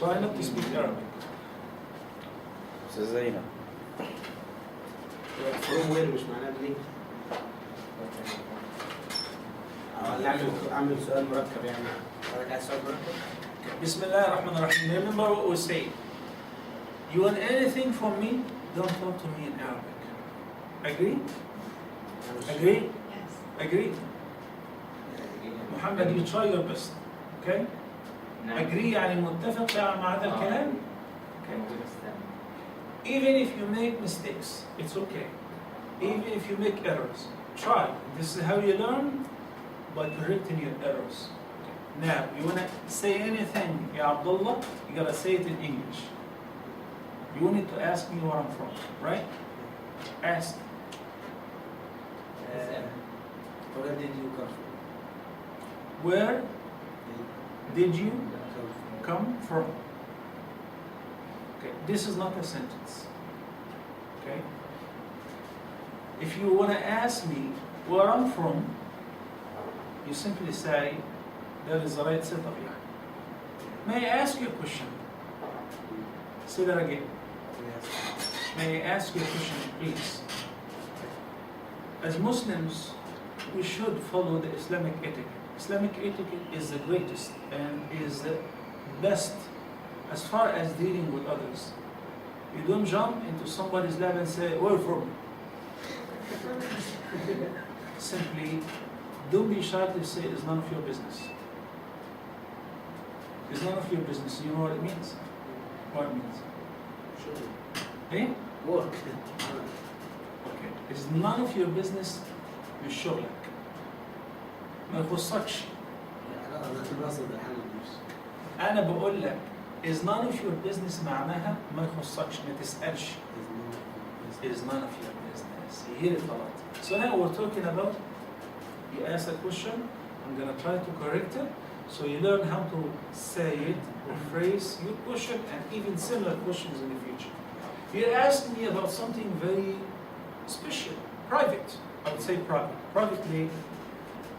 Try not to speak Arabic. زينة. from where مش معناه منين؟ أعمل سؤال مركب يعني. حضرتك عايز سؤال مركب؟ بسم الله الرحمن الرحيم. Remember what we say. You want anything from me? Don't talk to me in Arabic. Agree? Agree? Yes. Agree? محمد, you try your best. Okay? Agree يعني متفق مع هذا الكلام? Okay. Even if you make mistakes, it's okay. Even if you make errors, try. This is how you learn, by correcting your errors. Now, you want to say anything, Ya Abdullah, you got to say it in English. You need to ask me where I'm from, right? Ask. Where did you come from? Where did you come from? Okay, this is not a sentence. Okay? If you want to ask me where I'm from, you simply say, that is the right setup here. May I ask you a question? Say that again. May I ask you a question, please? As Muslims, we should follow the Islamic etiquette. Islamic etiquette is the greatest and is the best as far as dealing with others. You don't jump into somebody's lap and say, where are you from? Simply, don't be shy to say it's none of your business. It's none of your business. You know what it means? What it means? Sure. Eh? Work. Okay. It's none of your business مش شغلك. ما يخصكش. أنا تناصر الحل مش. أنا بقول لك is none of your business معناها ما يخصكش ما تسألش. Is none of your business. You hear it a lot. So now we're talking about, you ask a question, I'm going to try to correct it, so you learn how to say it or phrase your question and even similar questions in the future. You asked me about something very special, private. I would say private. Privately,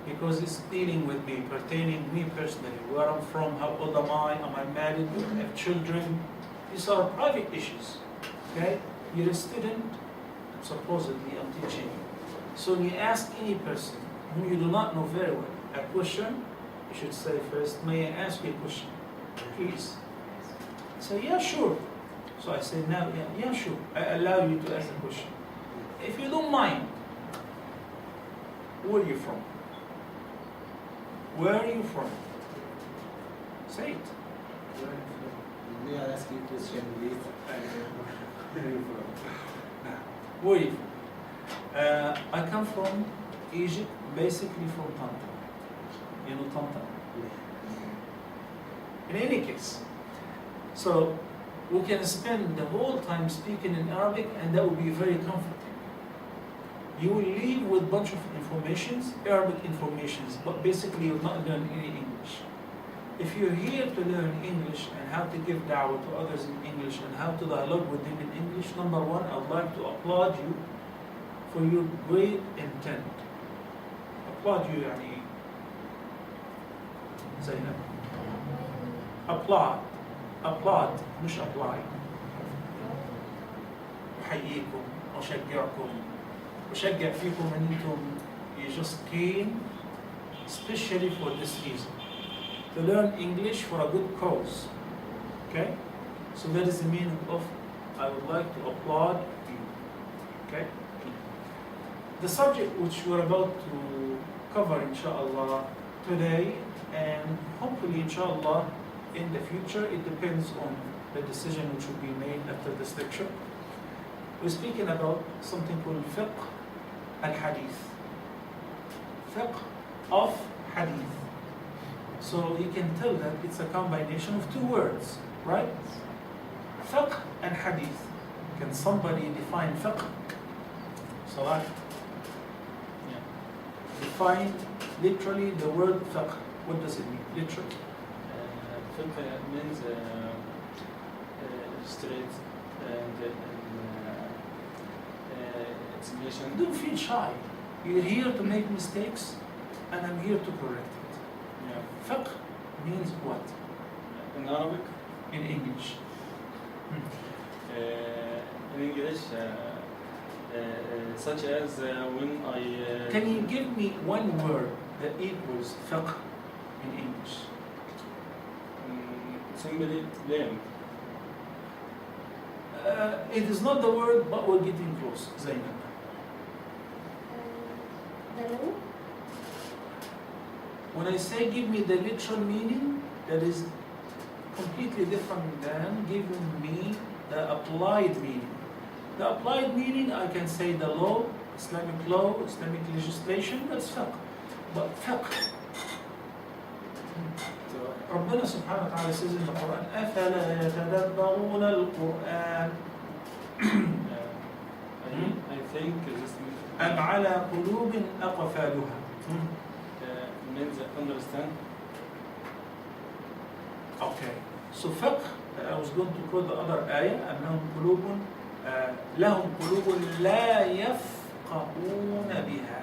because it's dealing with me, pertaining me personally, where I'm from, how old am I married, do I have children? These are private issues, okay? You're a student, supposedly I'm teaching you. So when you ask any person whom you do not know very well a question, you should say first, may I ask you a question, please? Say, yeah, sure. So I say, now, yeah, sure. I allow you to ask a question. If you don't mind, where are you from? Where are you from? Say it. May I ask you a question, please? Where are you from? Where are you from? I come from Egypt, basically from Tanta. You know Tanta? In any case, so we can spend the whole time speaking in Arabic and that will be very comforting. You will leave with a bunch of informations, Arabic informations, but basically you'll not learn any English. If you're here to learn English and how to give da'wah to others in English and how to dialogue with them in English, number one, I'd like to applaud you for your great intent. Applaud you, يعني زينب. Applaud, مش apply. أحييكم، أشجعكم. أشجع فيكم أن أنتم you just came especially for this reason, to learn English for a good cause. Okay? So that is the meaning of I would like to applaud you. Okay? The subject which we're about to cover inshallah today and hopefully inshallah in the future, it depends on the decision which will be made after this lecture. We're speaking about something called fiqh al-hadith. Fiqh of hadith. So you can tell that it's a combination of two words, right? Fiqh and hadith. Can somebody define fiqh? Salah. Yeah. Define literally the word fiqh. What does it mean, literally? Fiqh means straight and explanation. Don't feel shy. You're here to make mistakes and I'm here to correct it. Yeah. Fiqh means what? In Arabic, in English? In English, such as when I Can you give me one word that equals fiqh in English? simply blame. It is not the word, but we're getting close. Zainab. The law. When I say give me the literal meaning, that is completely different than giving me the applied meaning. The applied meaning, I can say the law, Islamic legislation, that's fiqh. But fiqh, ربنا سبحانه وتعالى says in the Quran, أَفَلَا يَتَدَبَّرُونَ الْقُرْآنَ I think this أَمْ عَلَى قُلُوبٍ أَقْفَالُهَا. means understand. Okay. So fiqh, I was going to quote the other ayah, أنهم قلوب لهم قلوب لا يفقهون بها.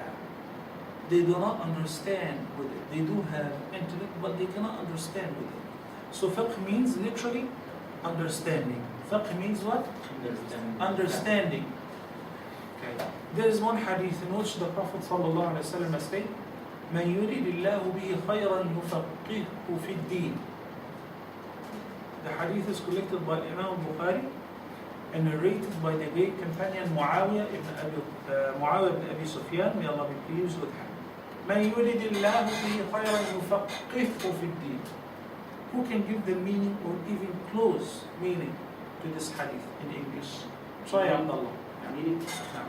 They do not understand with it. They do have intellect, but they cannot understand with it. So fiqh means literally understanding. Fiqh means what? Understanding. Okay. There is one hadith in which the Prophet ﷺ stated, من يريد الله به خيرا يفقهه في الدين. The hadith is collected by Imam Bukhari and narrated by the great companion Muawiyah ibn Abi Sufyan, may Allah be pleased with him. من يريد الله به خيرا يفقهه في الدين. Who can give the meaning or even close meaning to this hadith in English? Try Abdullah. meaning نعم.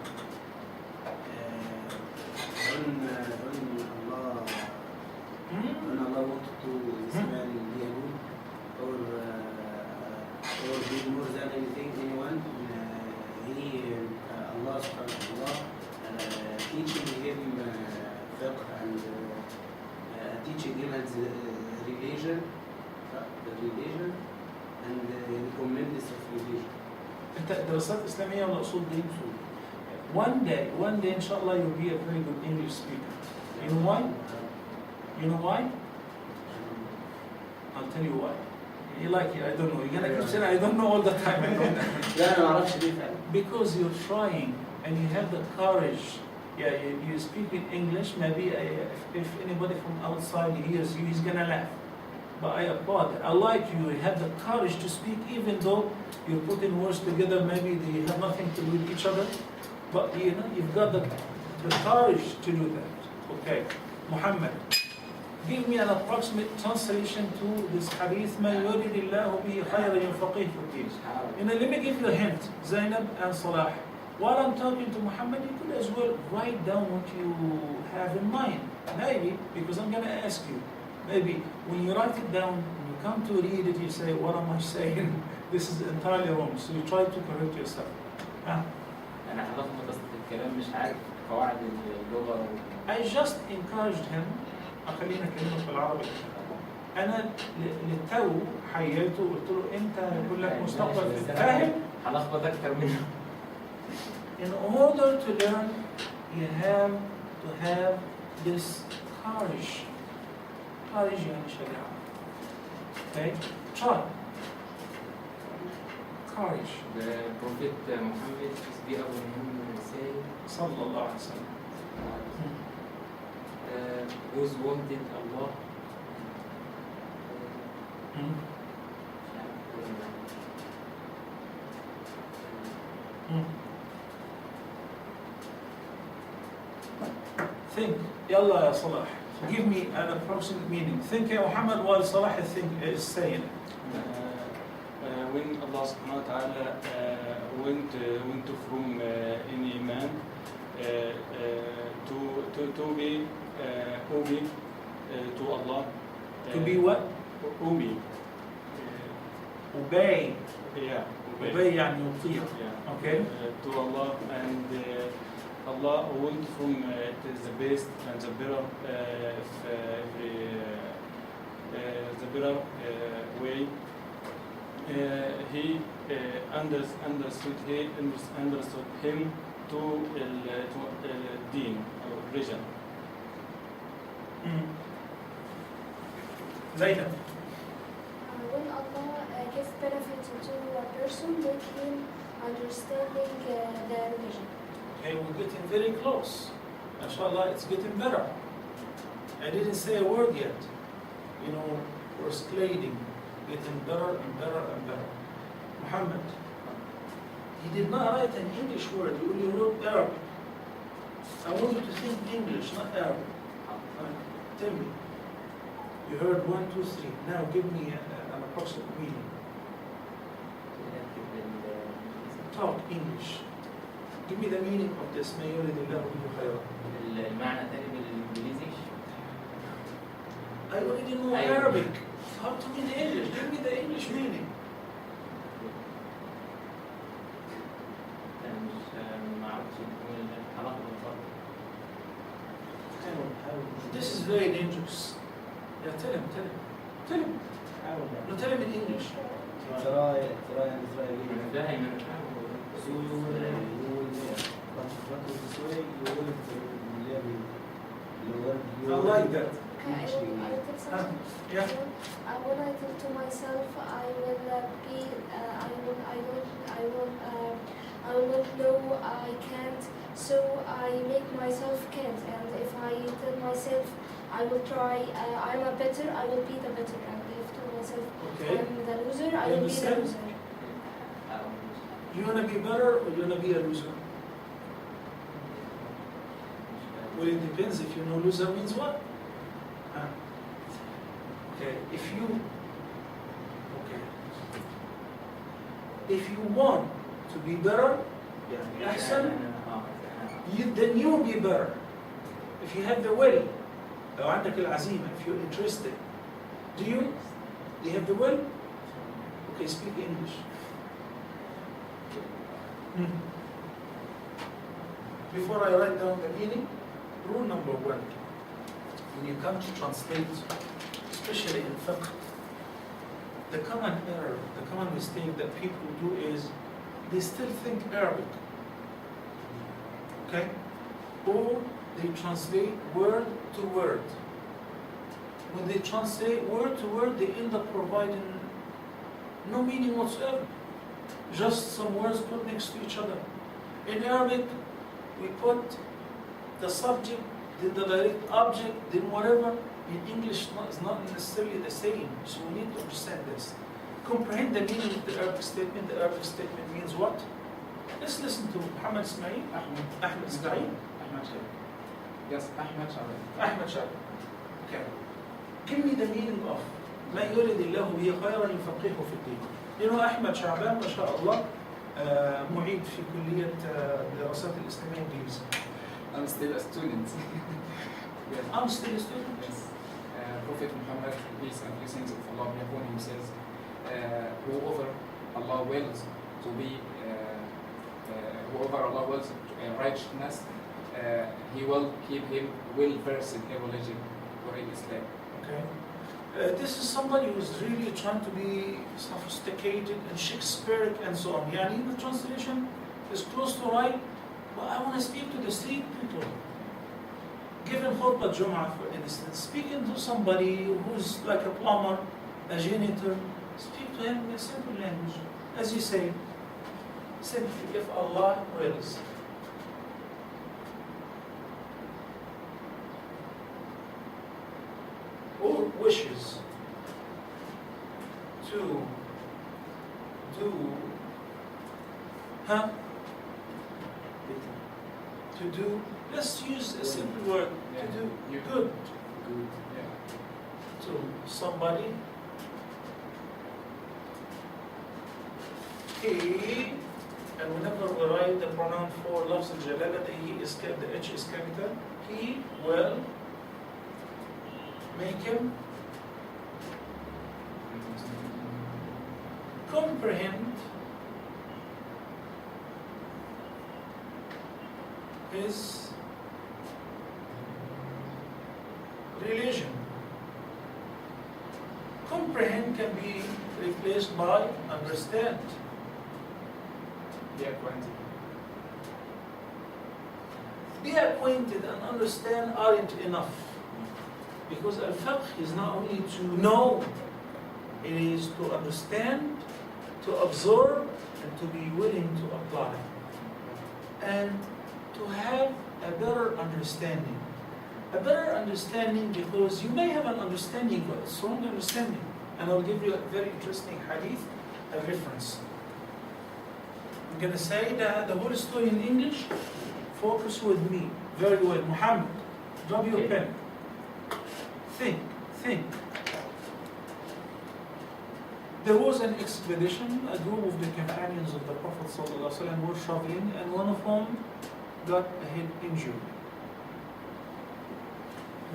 when Allah wanted to this man be a good or be more than anyone, Allah subhanahu wa ta'ala teaching him fiqh and teaching him as religion, and recommenders of religion. انت دراسات اسلاميه ولا اصول دين؟ One day inshallah you'll be a very good English speaker. You know why? You know why? I'll tell you why. You like it, I don't know. You're gonna keep saying I don't know all the time. I don't know. لا أنا ما أعرفش ليه فعلا. Because you're trying and you have the courage. Yeah, you speak in English. Maybe if anybody from outside hears you, he's gonna laugh. But I applaud it. I like you have the courage to speak, even though you're putting words together. Maybe they have nothing to do with each other. But you know, you've got the courage to do that. Okay, Muhammad, give me an approximate translation to this hadith. مَا يُرِدِ اللَّهُ بِهِ خَيْرًا يُفَقِّهْهُ فِي الدِّينِ. You know, let me give you a hint, Zainab and Salah. While I'm talking to Muhammad, you could as well write down what you have in mind. Maybe, because I'm going to ask you. Maybe when you write it down, when you come to read it, you say, what am I saying? This is entirely wrong. So you try to correct yourself. أنا حضرت قصة الكلام مش عارف قواعد اللغة. I just encouraged him. خلينا أكلمك بالعربي. أنا للتو حييته وقلت له أنت يقول لك مستقبل في فاهم؟ هلخبط أكتر منه. In order to learn, you have to have this courage. Courage يعني شجاعة. Okay? Try. Courage. The Prophet Muhammad be upon him say, صلى الله عليه وسلم. who's wanted Allah. Think. يلا يا صلاح. Give me an approximate meaning. Think يا محمد while Salah is saying it. When Allah subhanahu wa ta'ala went from any man to be obey to Allah. To be what? Obey. Obey. Yeah. Obey يعني يطيع. Yeah. Okay. To Allah, and Allah went from the best and the better the better way. He understood him to deen or religion. Zainab. When Allah gives to a person, make him understanding the religion. Okay, we're getting very close. MashaAllah, it's getting better. I didn't say a word yet. You know, we're escalating, getting better and better and better. Muhammad, he did not write an English word, he only wrote Arabic. I want you to think English, not Arabic. Tell me. You heard 1, 2, 3. Now give me an approximate meaning. Talk English. Give me the meaning of this. ما يريد الله به خيرا. المعنى الثاني بالانجليزي I already know Arabic. How to mean English? Give me the English meaning. انا مش ما اعرفش تكون علاقه بالفرق. This is very dangerous. Yeah, tell him. No, tell him in English. ترى إسرائيلي. دائما I like that. Okay, I will take something. Yeah. When I think to myself, I will be, I will know I can't, so I make myself can't. And if I tell myself I will try, I'm a better, I will be the better. And if to myself Okay. I'm the loser, I You will be the understand? loser. You want to be better or you want to be a loser? Well, it depends. If you know loser means what? Huh? Okay. If you want to be better, yeah, أحسن, then you will be better. If you have the will, لو عندك العزيمة, if you're interested, do you have the will? Okay, speak English. Before I write down the meaning, rule number 1, when you come to translate, especially in fiqh, the common error, the common mistake that people do is they still think Arabic, okay? Or they translate word to word. When they translate word to word, they end up providing no meaning whatsoever. Just some words put next to each other. In Arabic, we put the subject, then the direct object, then whatever. In English, it's not necessarily the same. So we need to understand this. Comprehend the meaning of the Arabic statement. The Arabic statement means what? Let's listen to Muhammad Ismail. Ahmed Ismail. Yes, Ahmed Shahid. Ahmed Shahid. Okay. Give me the meaning of ما يريد الله به خيرا يفقهه في الدين. You know أحمد شعبان ما شاء الله معيد في كلية الدراسات الإسلامية الإنجليزية. I'm still a student. Yes. I'm still a student. Yes. Prophet Muhammad, peace and blessings of Allah be upon him, says, whoever Allah wills to be, whoever Allah wills righteousness, He will keep him well versed in religion or in Islam. Okay. This is somebody who's really trying to be sophisticated and Shakespearean and so on. Yani the translation is close to right, but I want to speak to the street people. Given khutbah Jum'ah, for instance, speaking to somebody who's like a plumber, a janitor, speak to him in a simple language. As you say, simply, if Allah wills. Or wishes to do, to do, let's use a simple word, to do good to somebody. He, and whenever we write the pronoun for lafz al-jalala, the he is the H is capital, he will make him comprehend his religion. Comprehend can be replaced by understand. Be acquainted. Be acquainted and understand aren't enough. Because al-fiqh is not only to know, it is to understand, to to absorb and to be willing to apply, and to have a better understanding. A better understanding because you may have an understanding, but it's wrong understanding. And I'll give you a very interesting hadith, a reference. I'm going to say the whole story in English. Focus with me very well. Muhammad, drop your pen. Think. There was an expedition, a group of the companions of the Prophet ﷺ were traveling, and one of them got a head injury.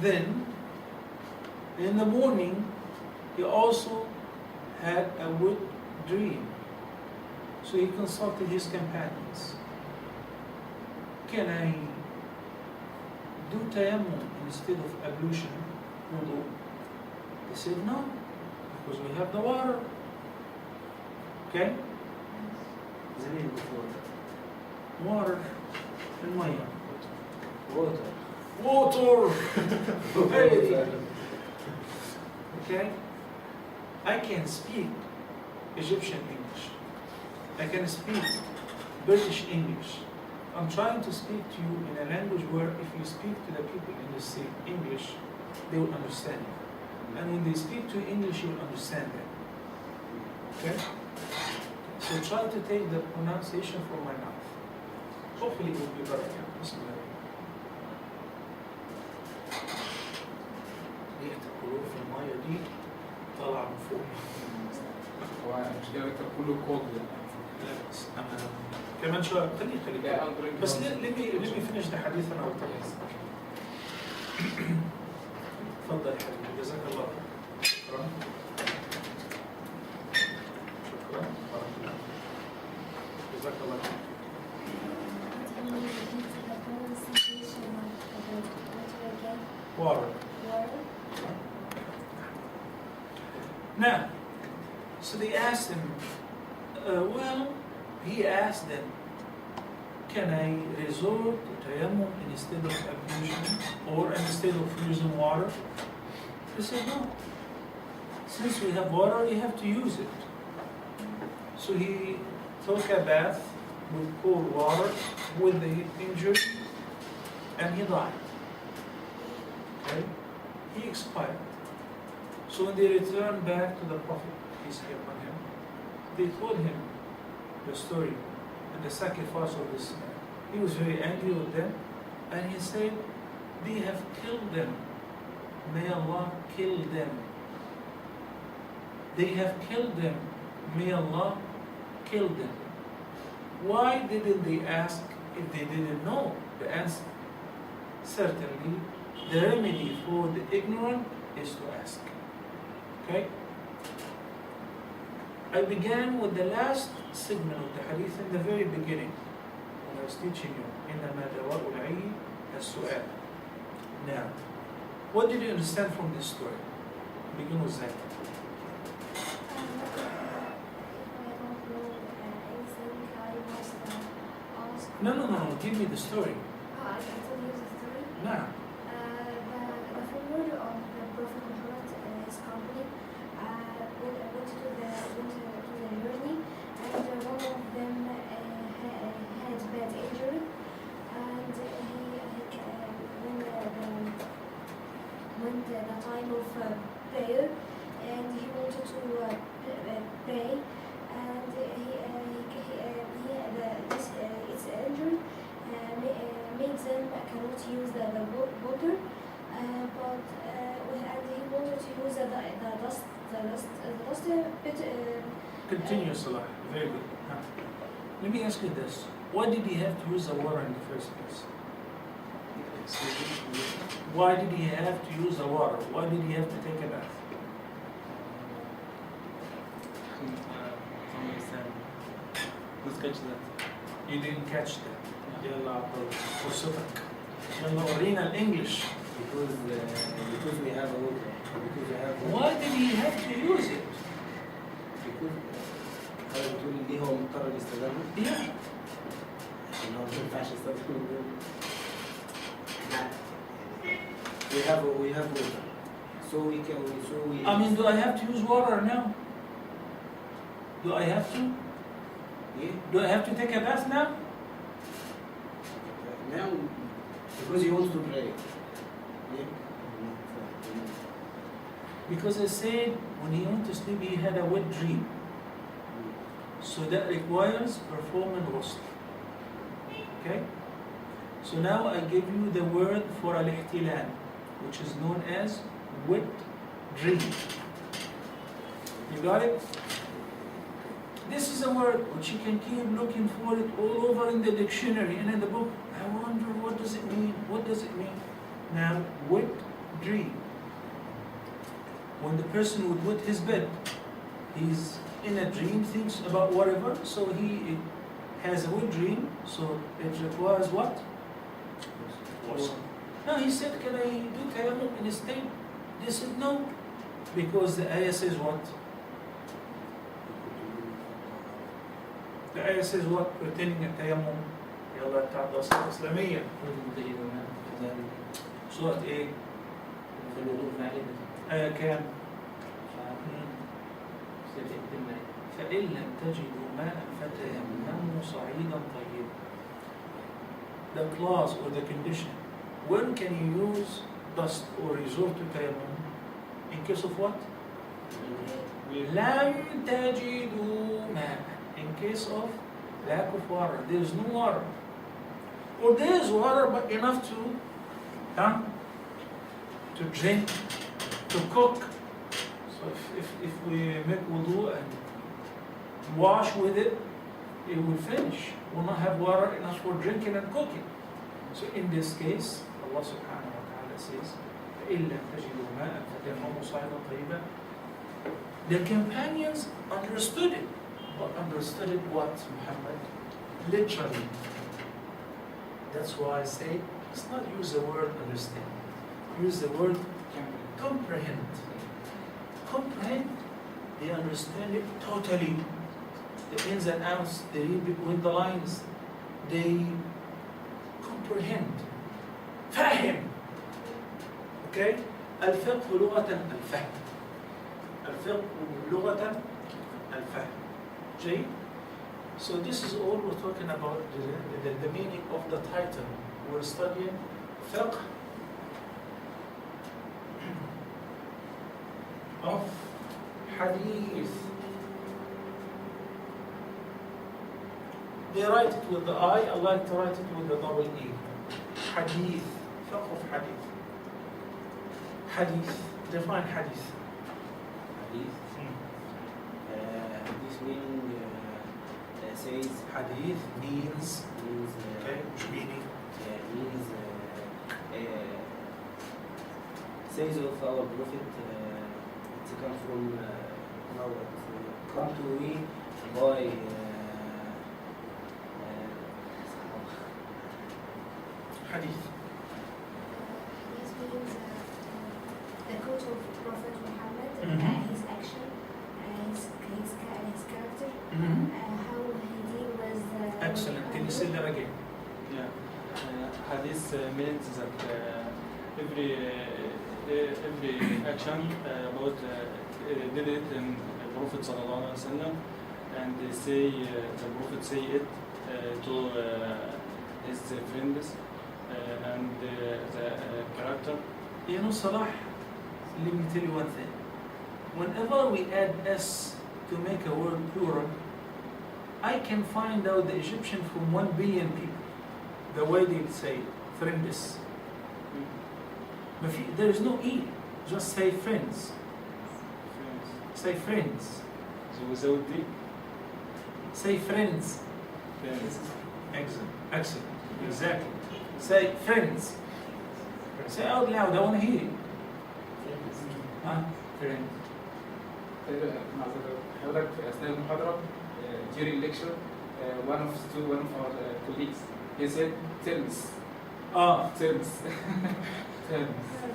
Then, in the morning, he also had a wet dream. So he consulted his companions. Can I do tayammum instead of ablution, wudu? They said no, because we have the water. Okay? زميل before Water and maya. water. Water! Hey. Okay? I can speak Egyptian English. I can speak British English. I'm trying to speak to you in a language where if you speak to the people in the state English, they will understand you. And when they speak to you English, you will understand them. Okay? So try to take the pronunciation from my mouth. Hopefully it will be better. Bismillah. القلوب في المية دي طالعة من فوق. هو المشكلة دكتور كله كولد لا بس أنا كمان شوية خليك بس let me finish the حديث أنا أوتر. تفضل يا حبيبي جزاك الله شكرا. جزاك الله خير. Water. Now, so they asked him, he asked them, can I resort to tayammum instead of ablution or instead of using water? He said, no. Since we have water, we have to use it. So he took a bath with cold water with the injury and he died. Okay? He expired. So when they returned back to the Prophet, peace be upon him, they told him the story and the sacrifice of this man. He was very angry with them and he said, they have killed them. May Allah kill them. They have killed them. May Allah kill them. Why didn't they ask if they didn't know the answer? Certainly, the remedy for the ignorant is to ask. Okay? I began with the last segment of the hadith in the very beginning when I was teaching you. إنما دواء العي السؤال. Now, what did you understand from this story? Begin with that. No. Give me the story. I can tell you the story. Now. The founder of the Prophet Muhammad, his company, went to the journey, and one of them had bad injury, and when the time of prayer, and he wanted to pray, and its injury made them cannot use the water, but and he wanted to use the dust bit. Continue, Salah. Very good. Huh. Let me ask you this. Why did he have to use the water in the first place? Why did he have to use the water? Why did he have to take a bath? Let's catch that. You didn't catch that. يلا فرصتك. يلا ورينا الانجليش. Because we have a water. Because we have water. Why did he have to use it? Because هذا بتقول ليه هو مضطر يستخدمه؟ Yeah. إنه ما ينفعش يستخدمه. We have water. So we I mean, do I have to use water now? Do I have to? Yeah. Do I have to take a bath now? Now, because he wants to pray. Yeah. Because I said when he went to sleep he had a wet dream. So that requires performing ghusl. Okay? So now I give you the word for al-ihtilal, which is known as wet dream. You got it? This is a word which you can keep looking for it all over in the dictionary and in the book. I wonder, what does it mean? What does it mean? Now, wet dream. When the person would wet his bed, he's in a dream, thinks about whatever, so he has a wet dream, so it requires what? No, he said, can I do tayammum instead? They said no, because the ayah says what? The ayah says what? Pertaining to tayammum. يلا بتاع الدراسة الإسلامية. سورة إيه؟ آية كام؟ فإن لم تجدوا ماء فتيمموا صعيدا طيبا. The clause or the condition. When can you use dust or resort to tayammum? In case of what? لم تجدوا ماء. In case of lack of water. There is no water. Or there is water but enough to drink, to cook. So if we make wudu and wash with it, it will finish. We'll not have water enough for drinking and cooking. So in this case, Allah subhanahu wa ta'ala says, فَإِن لَمْ تَجِدُوا مَاءً فَتَيَمَّمُوا صَعِيدًا طَيِّبًا. The companions understood it. But understood it what, Muhammad? Literally. That's why I say, let's not use the word understand. Use the word comprehend. Comprehend, they understand it totally. The ins and outs, they read between the lines. They comprehend. فاهم. Okay? الفقه لغة الفهم. الفقه لغة الفهم. جيد? So this is all we're talking about, the meaning of the title. We're studying fiqh of hadith. They write it with the I like to write it with the double E. Hadith, fiqh of hadith. Hadith, define hadith. Hadith. This meaning says Hadith means, okay, which meaning? means says of our Prophet. It comes from come to we by Hadith. This means the quote of Prophet Muhammad, Mhm. his action, his character, Mm-hmm. how he deal with the. Excellent. Can you say that again? Yeah. Hadith means that every action about did it in the Prophet sallallahu alaihi wasallam, and they say the Prophet say it to his friends and the character. You know, Salah, let me tell you one thing. Whenever we add S to make a word plural, I can find out the Egyptian from 1 billion people, the way they say friends. There is no E, just say friends. Say friends. So without the Say friends. friends. Excellent. Excellent. Exactly. Say friends. Say out loud, I want to hear it. Friends. حضرتك في أثناء المحاضرة during lecture one of our colleagues he said terms. A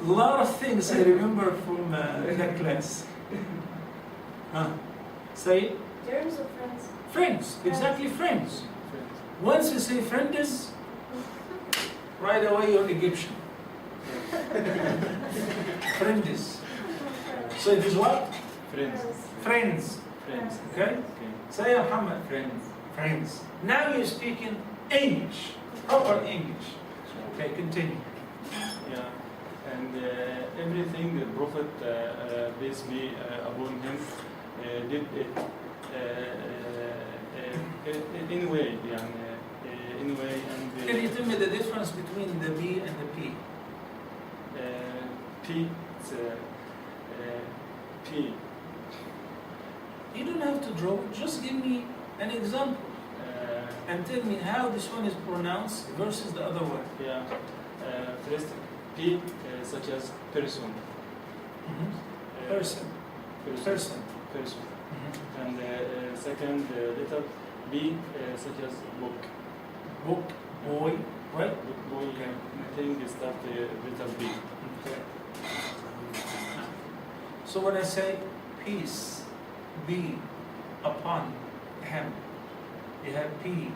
lot of things I remember from that class. Say it. Terms of friends. Friends. Exactly, friends. Once you say friends, right away you're Egyptian. Friends. So it is what? Friends. Friends. Friends. Okay? Okay. Say Muhammad. Friends. Friends. Now you're speaking English, proper English. Okay, continue. Yeah, and everything the Prophet, peace be upon him, did it anyway, anyway, and Can you tell me the difference between the B and the P? P, it's, P. You don't have to draw, just give me an example and tell me how this one is pronounced versus the other one. Yeah, first P, such as person. Person. Person. Person. And second letter B, such as book. Book, boy, right? Book, boy, Okay. I think is that letter B. Okay. So when I say peace be upon him, you have P,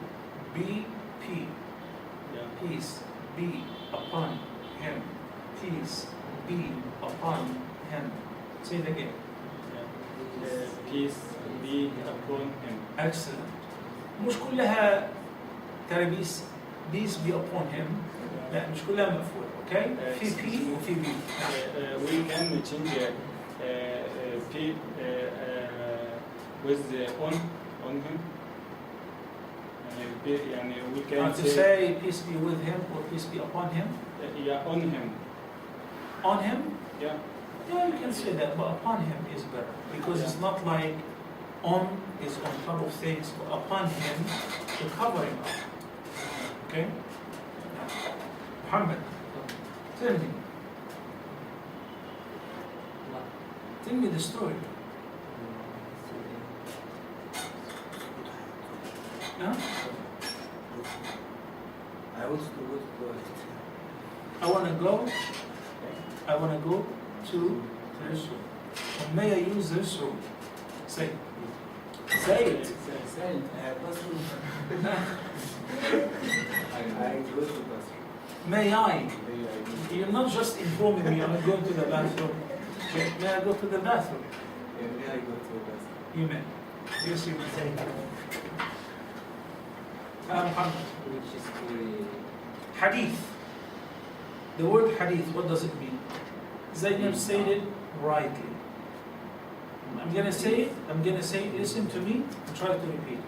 B, P. Yeah. Peace be upon him. Peace be upon him. Say it again. Peace be upon him. Excellent. مش كلها ترابيس peace be upon him. لا مش كلها مقفولة. Okay? في P وفي B. We can change P with on him. يعني we can To say peace be with him or peace be upon him. yeah, on him. On him? Yeah. Yeah, you can say that, but upon him is better because it's not like on is on top of things, but upon him to cover him up. Okay? Muhammad, tell me. Tell me the story. Huh? I want to go to toilet. I want to go to this room. May I use this room? Say it. Say it. Bathroom. I go to bathroom. May I? May I go? You're not just informing me I'm going to the bathroom. May I go to the bathroom? Yeah, may I go to bathroom? You may. Yes, you may. Muhammad. Which is very Hadith. The word hadith, what does it mean? Zainab said it rightly. I'm going to say it, listen to me, and try to repeat it.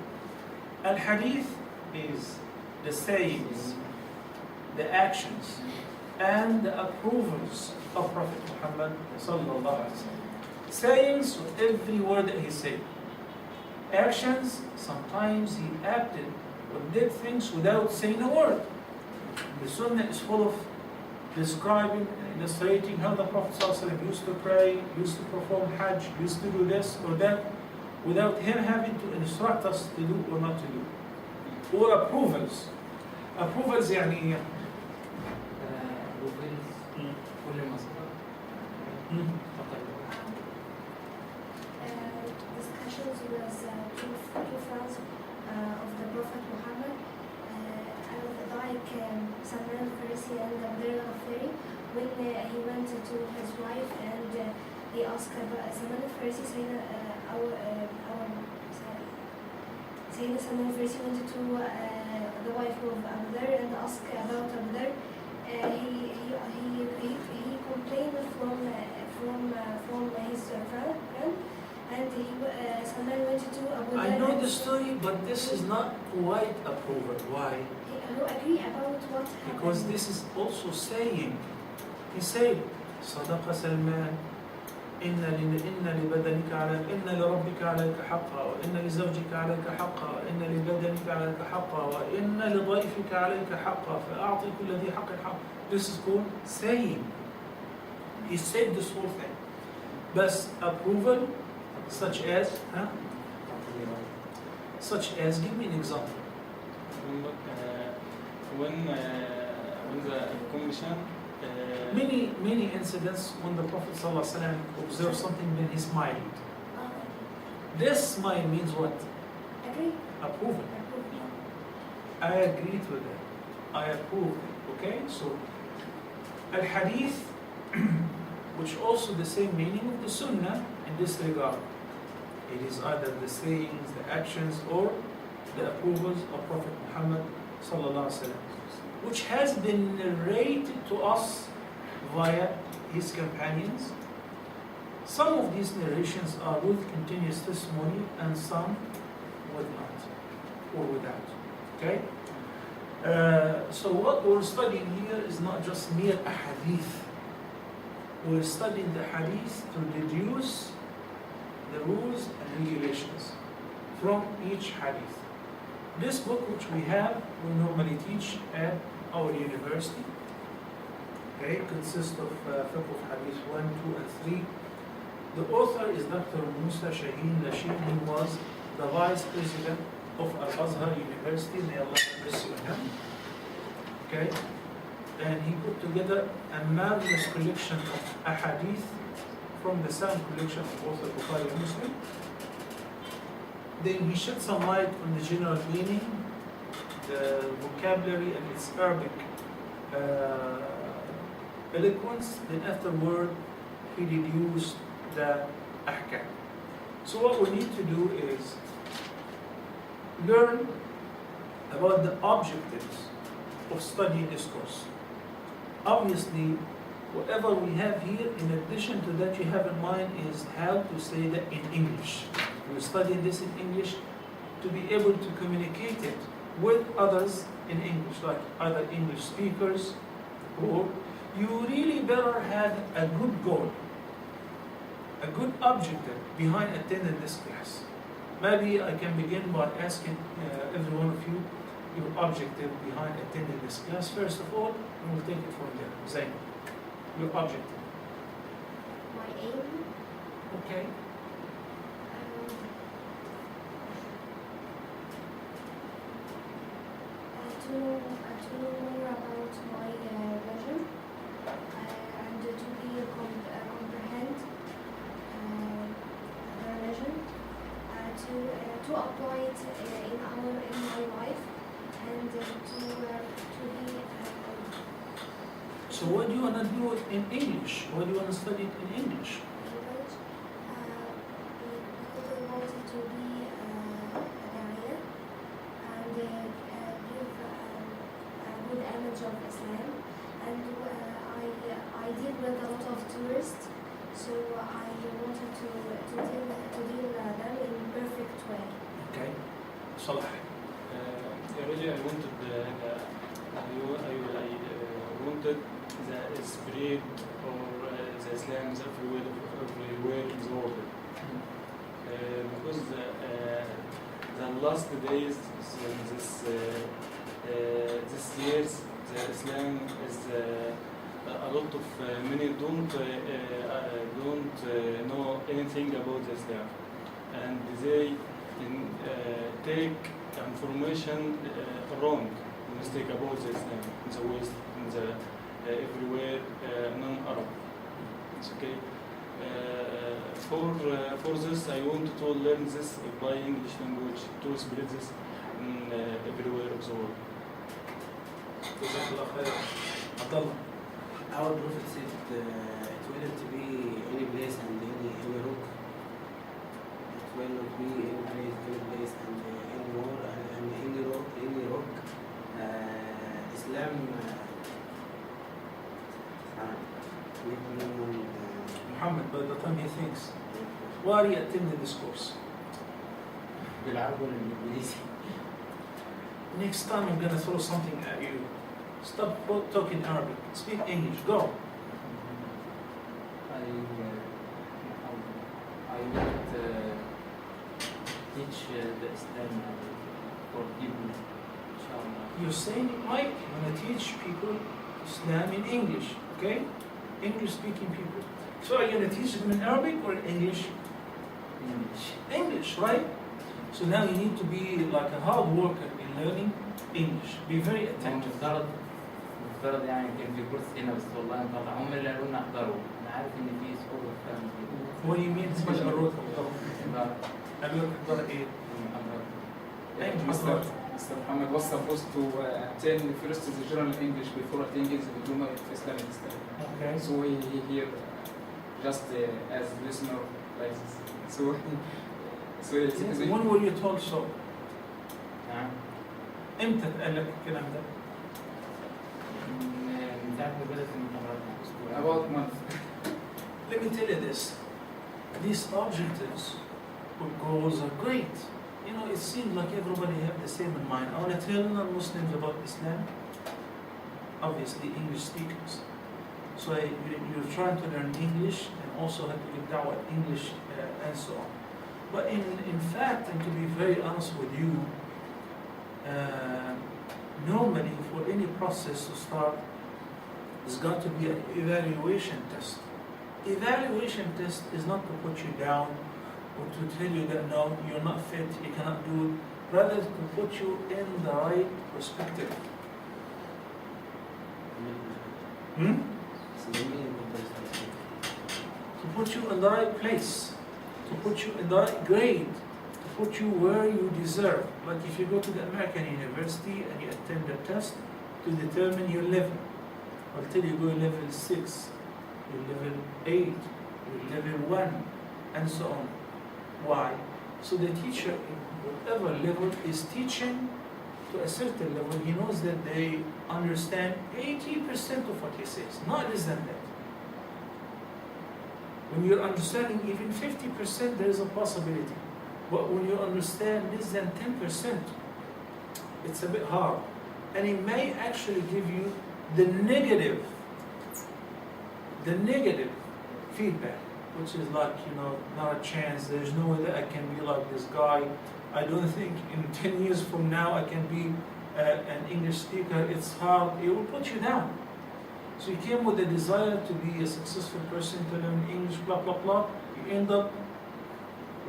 Al-hadith is the sayings, the actions, and the approvals of Prophet Muhammad sallallahu alaihi wasallam. Sayings of every word that he said. Actions, sometimes he acted or did things without saying a word. The Sunnah is full of describing and illustrating how the Prophet ﷺ used to pray, used to perform Hajj, used to do this or that, without him having to instruct us to do or not to do. Or approvals. Approvals يعني إيه؟ كل مصدر فقط Discussions with two friends of the Prophet Muhammad, like Salman al-Farisi and Abdullah al-Ghafari, when he went to his wife and he asked about Salman al-Farisi, Sayyidina Salman al-Farisi went to the wife of Abu Dhar and asked about Abu Dhar. He complained from his friend, and Salman went to Abu Dhar. I know the story, but this is not quite approval. Why? Who agree about what happened? Because this is also saying, he said, صدق سلمان إن لبدنك على إن لربك عليك حقا وإن لزوجك عليك حقا وإن لبدنك عليك حقا وإن لضيفك عليك حقا فأعطي كل ذي حق حق. This is called saying. He said this whole thing. But approval, such as, give me an example. When the commission Many incidents when the Prophet ﷺ observed something, then he smiled. This smile means what? Agree. Approval. I agree to that. I approve it. Okay? So, al-hadith, which also the same meaning of the sunnah in this regard. It is either the sayings, the actions, or the approvals of Prophet Muhammad sallallahu alaihi wasallam, which has been narrated to us via his companions. Some of these narrations are with continuous testimony and some with not or without. Okay? So what we're studying here is not just mere ahadith. We're studying the hadith to deduce the rules and regulations from each hadith. This book which we have, we normally teach at our university. Okay, consists of fiqh of hadith 1, 2, and 3. The author is Dr. Musa Shaheen Lasheen. He was the vice president of Al-Azhar University. May Allah bless you and him. Okay, and he put together a marvelous collection of ahadith from the sound collection of both Bukhari and Muslim. Then he shed some light on the general meaning, the vocabulary, and its Arabic eloquence. Then afterward, he deduced the ahkam. So what we need to do is learn about the objectives of studying this course. Obviously, whatever we have here, in addition to that, you have in mind is how to say that in English. We study this in English to be able to communicate it with others in English, like other English speakers, or you really better have a good goal, a good objective behind attending this class. Maybe I can begin by asking every one of you your objective behind attending this class. First of all, and we'll take it from there. Zain, your objective. My aim, Okay. to know more about my religion and to be comprehend the religion, to apply it in my life, and to be So what do you want to do in English? What do you want to study in English? English, because I wanted to be a da'iyah and give a good image of Islam, and I deal with a lot of tourists, so I wanted to deal them in a perfect way. Okay. Salah. Really, I wanted wanted the spirit or the Islam is everywhere in the world. Because the last days, this years, the Islam is a lot of many don't know anything about Islam, and they take information wrong, mistake about the Islam in the West, in the everywhere non-Arab. It's okay. For this, I want to learn this by English language to spread this in everywhere of the world. Jazakallah khair. Abdullah. Our Prophet said it will not be any place and any rock. It will not be any place and any war and any rock. Islam. Muhammad, by the time he thinks, why are you attending this course? بالعربي والإنجليزي. Next time I'm gonna throw something at you. Stop talking Arabic. Speak English. Go. I want to teach the Islam for people, inshallah. You're saying it right. I'm gonna teach people Islam in English. Okay? English-speaking people. So are you gonna teach them in Arabic or in English? English. English, right? So now you need to be like a hard worker in learning English. Be very attentive. مفترض يعني كان في كورس هنا بس والله انقطع هم اللي قالوا لنا احضروا انا عارف ان في صعوبه في فهم كده What do you mean? مش قالوا لك ايه؟ Mr. Muhammad was supposed to attend first the general English before attending the diploma of Islamic study. Okay. So he here just as listener like this. So So it's When were you told so? نعم. امتى اتقال لك الكلام ده؟ من ساعة ما بدأت المحاضرات. about month. Let me tell you this. These objectives or goals are great. You know, it seems like everybody have the same in mind. I want to tell non-Muslims about Islam. Obviously, English speakers. So you're trying to learn English and also have to give da'wah English and so on. But in fact, and to be very honest with you, normally for any process to start, there's got to be an evaluation test. Evaluation test is not to put you down or to tell you that no, you're not fit, you cannot do it, rather to put you in the right perspective. Hmm? To put you in the right place, to put you in the right grade, to put you where you deserve. Like if you go to the American university and you attend a test to determine your level, until you go level 6, you level 8, you level 1, and so on. Why? So the teacher in whatever level is teaching to a certain level, he knows that they understand 80% of what he says, not less than that. When you're understanding even 50%, there is a possibility. But when you understand less than 10%, it's a bit hard. And it may actually give you the negative feedback, which is like, you know, not a chance, there's no way that I can be like this guy. I don't think in 10 years from now I can be an English speaker. It's hard, it will put you down. So you came with the desire to be a successful person, to learn English, blah, blah, blah. You end up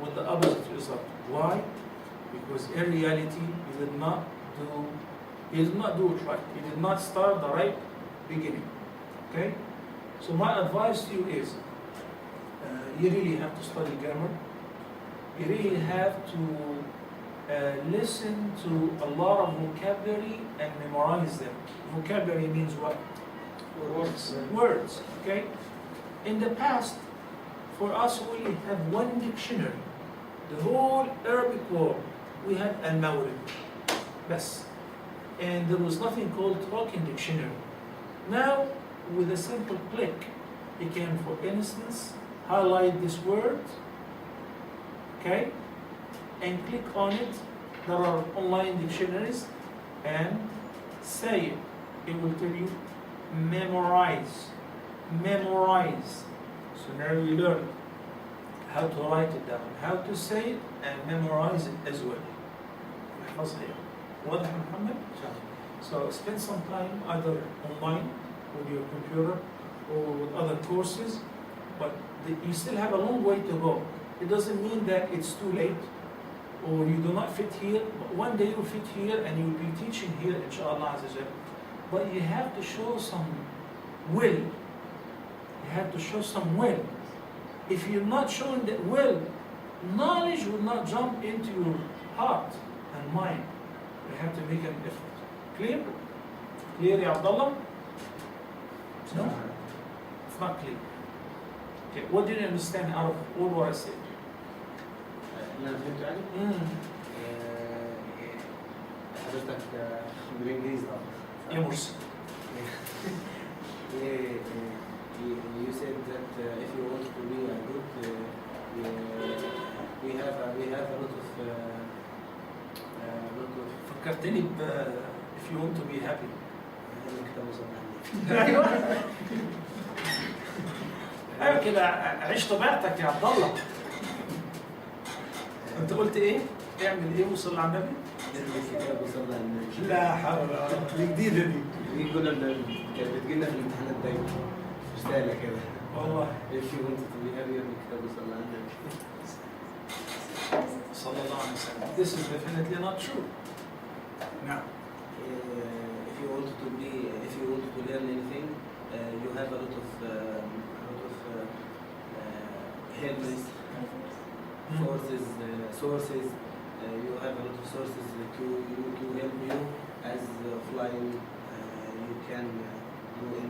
with the opposite result. Why? Because in reality, you did not do it right. You did not start the right beginning. Okay? So my advice to you is, you really have to study grammar. You really have to listen to a lot of vocabulary and memorize them. Vocabulary means what? Words, okay? In the past, for us, we only had one dictionary. The whole Arabic world, we had al-Mawrid, bas. And there was nothing called talking dictionary. Now, with a simple click, you can, for instance, highlight this word, okay? And click on it. There are online dictionaries, and say it. It will tell you memorize. So now you learn how to write it down, how to say it, and memorize it as well. واضح محمد؟ So spend some time either online with your computer or with other courses, but you still have a long way to go. It doesn't mean that it's too late or you do not fit here, but one day you'll fit here and you'll be teaching here, inshallah azza jal. But you have to show some will. You have to show some will. If you're not showing that will, knowledge will not jump into your heart and mind. You have to make an effort. Clear? Clear, Ya Abdullah? No? It's not clear. Okay, what did you understand out of all what I said? اللي انا فهمته يعني حضرتك بالانجليزي طبعا. يا مرسي. You said that if you want to be a good, we have a lot of فكرتني ب if you want to be happy. ايوه كده عيش طبيعتك يا عبد الله. انت قلت ايه؟ اعمل ايه وصل على النبي؟ الكتاب وصلنا على النبي. لا حول ولا قوة، دي جديدة دي. دي كنا كانت بتجيلنا في الامتحانات دايما رسالة كده. والله. If you want to be happy الكتاب وصلنا على النبي. صلى الله عليه وسلم. This is definitely not true. نعم. If you want to learn anything, you have a lot of helps, sources. You have a lot of sources to help you as offline. You can do in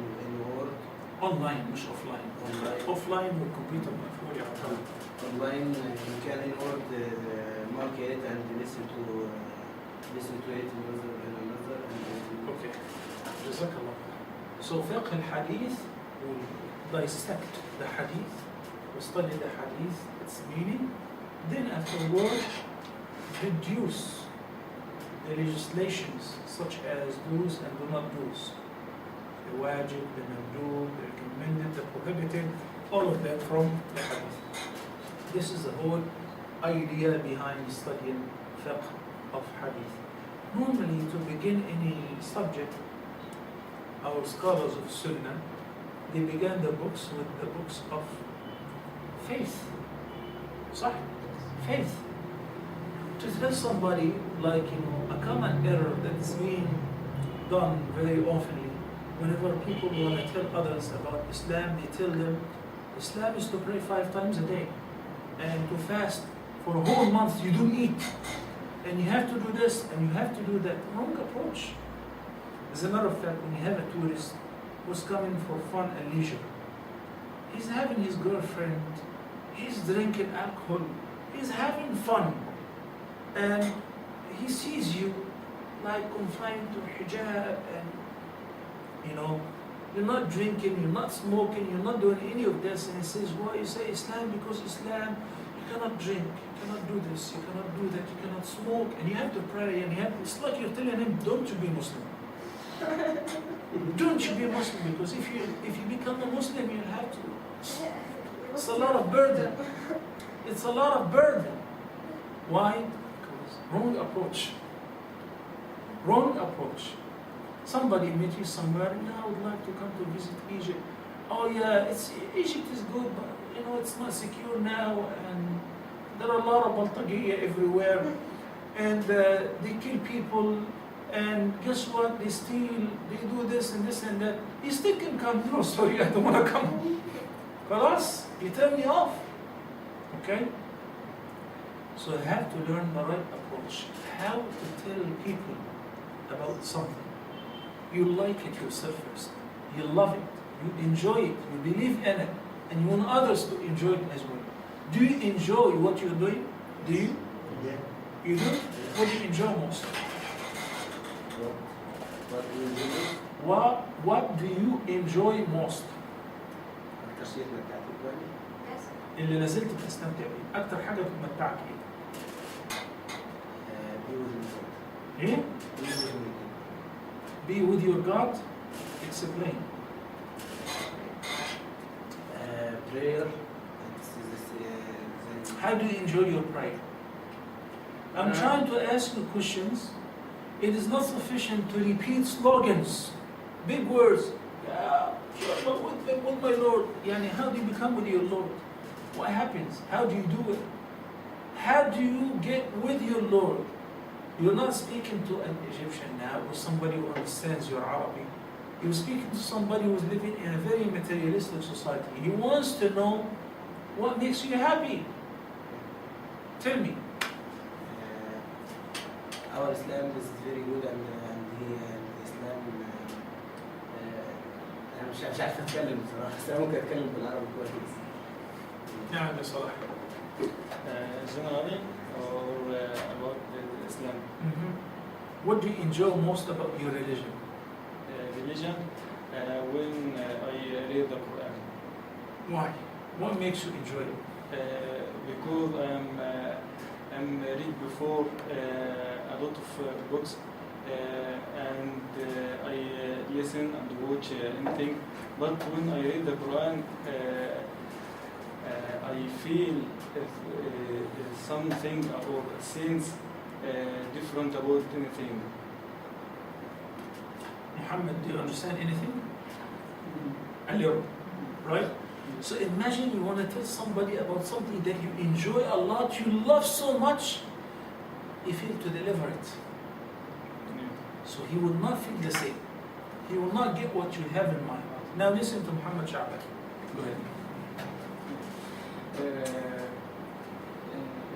work. Online مش offline. Offline والكمبيوتر مقفول يا عبد الله. Online, you can inward mark it and listen to it another and Okay. جزاك الله. So فقه الحديث will dissect the hadith, will study the hadith, its meaning, then afterward deduce the legislations such as do's and do not do's. The wajib, the mandub, the recommended, the prohibited, all of them from the hadith. This is the whole idea behind studying fiqh of hadith. Normally, to begin any subject, our scholars of Sunnah, they began the books with the books of faith. صح? Faith. To tell somebody, like, a common error that's being done very often, whenever people want to tell others about Islam, they tell them Islam is to pray 5 times a day and to fast for a whole month. You don't eat, and you have to do this and you have to do that. Wrong approach. As a matter of fact, when you have a tourist who's coming for fun and leisure, he's having his girlfriend, he's drinking alcohol, he's having fun, and he sees you like confined to hijab, and you're not drinking, you're not smoking, you're not doing any of this, and he says, why you say Islam? Because Islam, you cannot drink, you cannot do this, you cannot do that, you cannot smoke, and you have to pray, and it's like you're telling him, don't you be Muslim. Don't you be a Muslim, because if you become a Muslim, you'll have to. It's a lot of burden. It's a lot of burden. Why? Because wrong approach. Wrong approach. Somebody met you somewhere, I would like to come to visit Egypt. Oh yeah, Egypt is good, but it's not secure now, and there are a lot of baltagiyya everywhere, and they kill people, and guess what? They steal, they do this and this and that. You still can come. No, sorry, I don't want to come. Khalas, you turn me off. Okay? So you have to learn the right approach. How to tell people about something. You like it yourself first. You love it. You enjoy it. You believe in it. And you want others to enjoy it as well. Do you enjoy what you're doing? Do you? Yeah. You do? What do you enjoy most? What do you enjoy most? أكتر شيء اتمتعت بيه Yes. اللي لازلت بتستمتع بيه. أكتر حاجة بتمتعك إيه؟ إيه؟ Be with your God. Explain. Prayer. How do you enjoy your prayer? I'm trying to ask you questions. It is not sufficient to repeat slogans, big words. Yeah, but with my Lord. Yani, how do you become with your Lord? What happens? How do you do it? How do you get with your Lord? You're not speaking to an Egyptian now or somebody who understands your Arabic. You're speaking to somebody who's living in a very materialistic society. He wants to know what makes you happy. Tell me. Our Islam is very good and Islam أنا مش عارف أتكلم بصراحة بس أنا ممكن أتكلم بالعربي كويس. نعم يا صلاح. Generally, or about Islam. What do you enjoy most about your religion? Religion, when I read the Quran. Why? What makes you enjoy it? Because I'm read before a lot of books and I listen and watch anything, but when I read the Quran I feel something or sense different about anything. Muhammad, do you understand anything? A little, right? So imagine you want to tell somebody about something that you enjoy a lot, you love so much, you feel to deliver it. So he will not feel the same. He will not get what you have in mind. Now listen to Muhammad Sha'ban. Go ahead.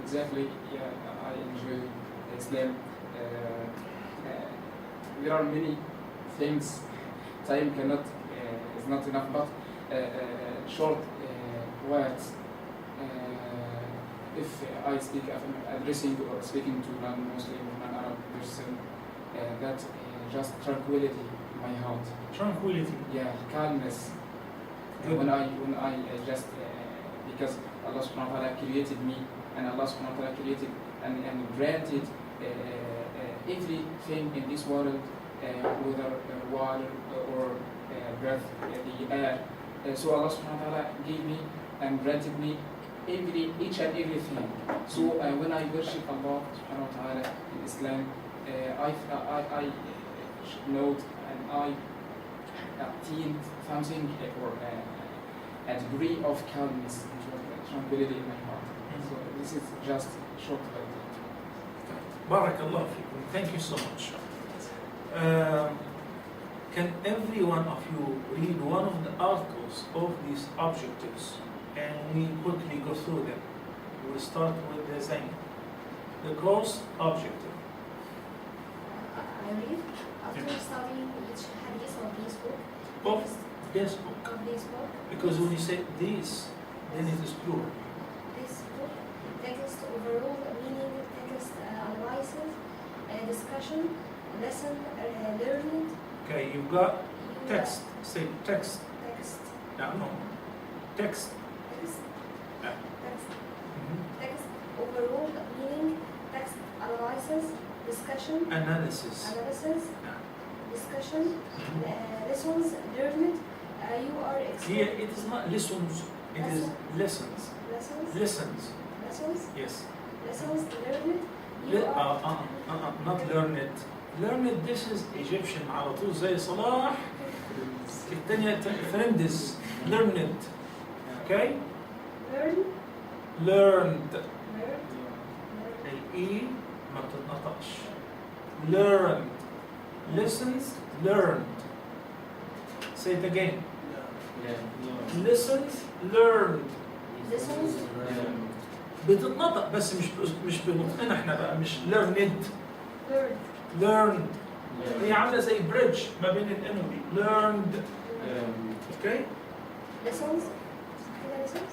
Exactly, yeah, I enjoy Islam. There are many things, time cannot, is not enough, but short words. If I speak, if I'm addressing or speaking to non-Muslim or non-Arab person, that just tranquility in my heart. Tranquility. Yeah, calmness. Good. When I just because Allah subhanahu wa ta'ala created me, and Allah subhanahu wa ta'ala created and granted everything in this world, whether water or breath, the air. So Allah subhanahu wa ta'ala gave me and granted me each and everything. So when I worship Allah subhanahu wa ta'ala in Islam, I note and I feel something or a degree of calmness and tranquility in my heart. So this is just short like that. Barakallah fikum. Thank you so much. Can every one of you read one of the articles of these objectives, and we quickly go through them? We'll start with the Zayn. The gross objective. I read after studying each hadith of this book. Of this book. Of this book. Because when you say this, then it is plural. This book, text overall meaning, text analysis, discussion, lesson learning. Okay, you've got text. Say text. Text. No. Text. Text. Yeah. Text. Mhm. Text overall meaning, text analysis, discussion, Analysis. Yeah. discussion, Mhm. lessons learned. You are Here it is not lessons, it is lessons. lessons, Lessons. lessons, Yes. lessons learned. You are Not learn it. Learn it, this is Egyptian على طول زي صلاح. الثانية فرندز. Learn it. Okay? learn, Learned. learn, الإي ما بتتنطقش. Learned. Lessons, learned. Say it again. Lessons, learned. lessons, بتتنطق بس مش بنطقنا احنا بقى، مش learned. learned, learned. هي عاملة زي بريدج ما بين الان ودي. learned. Okay? lessons, lessons,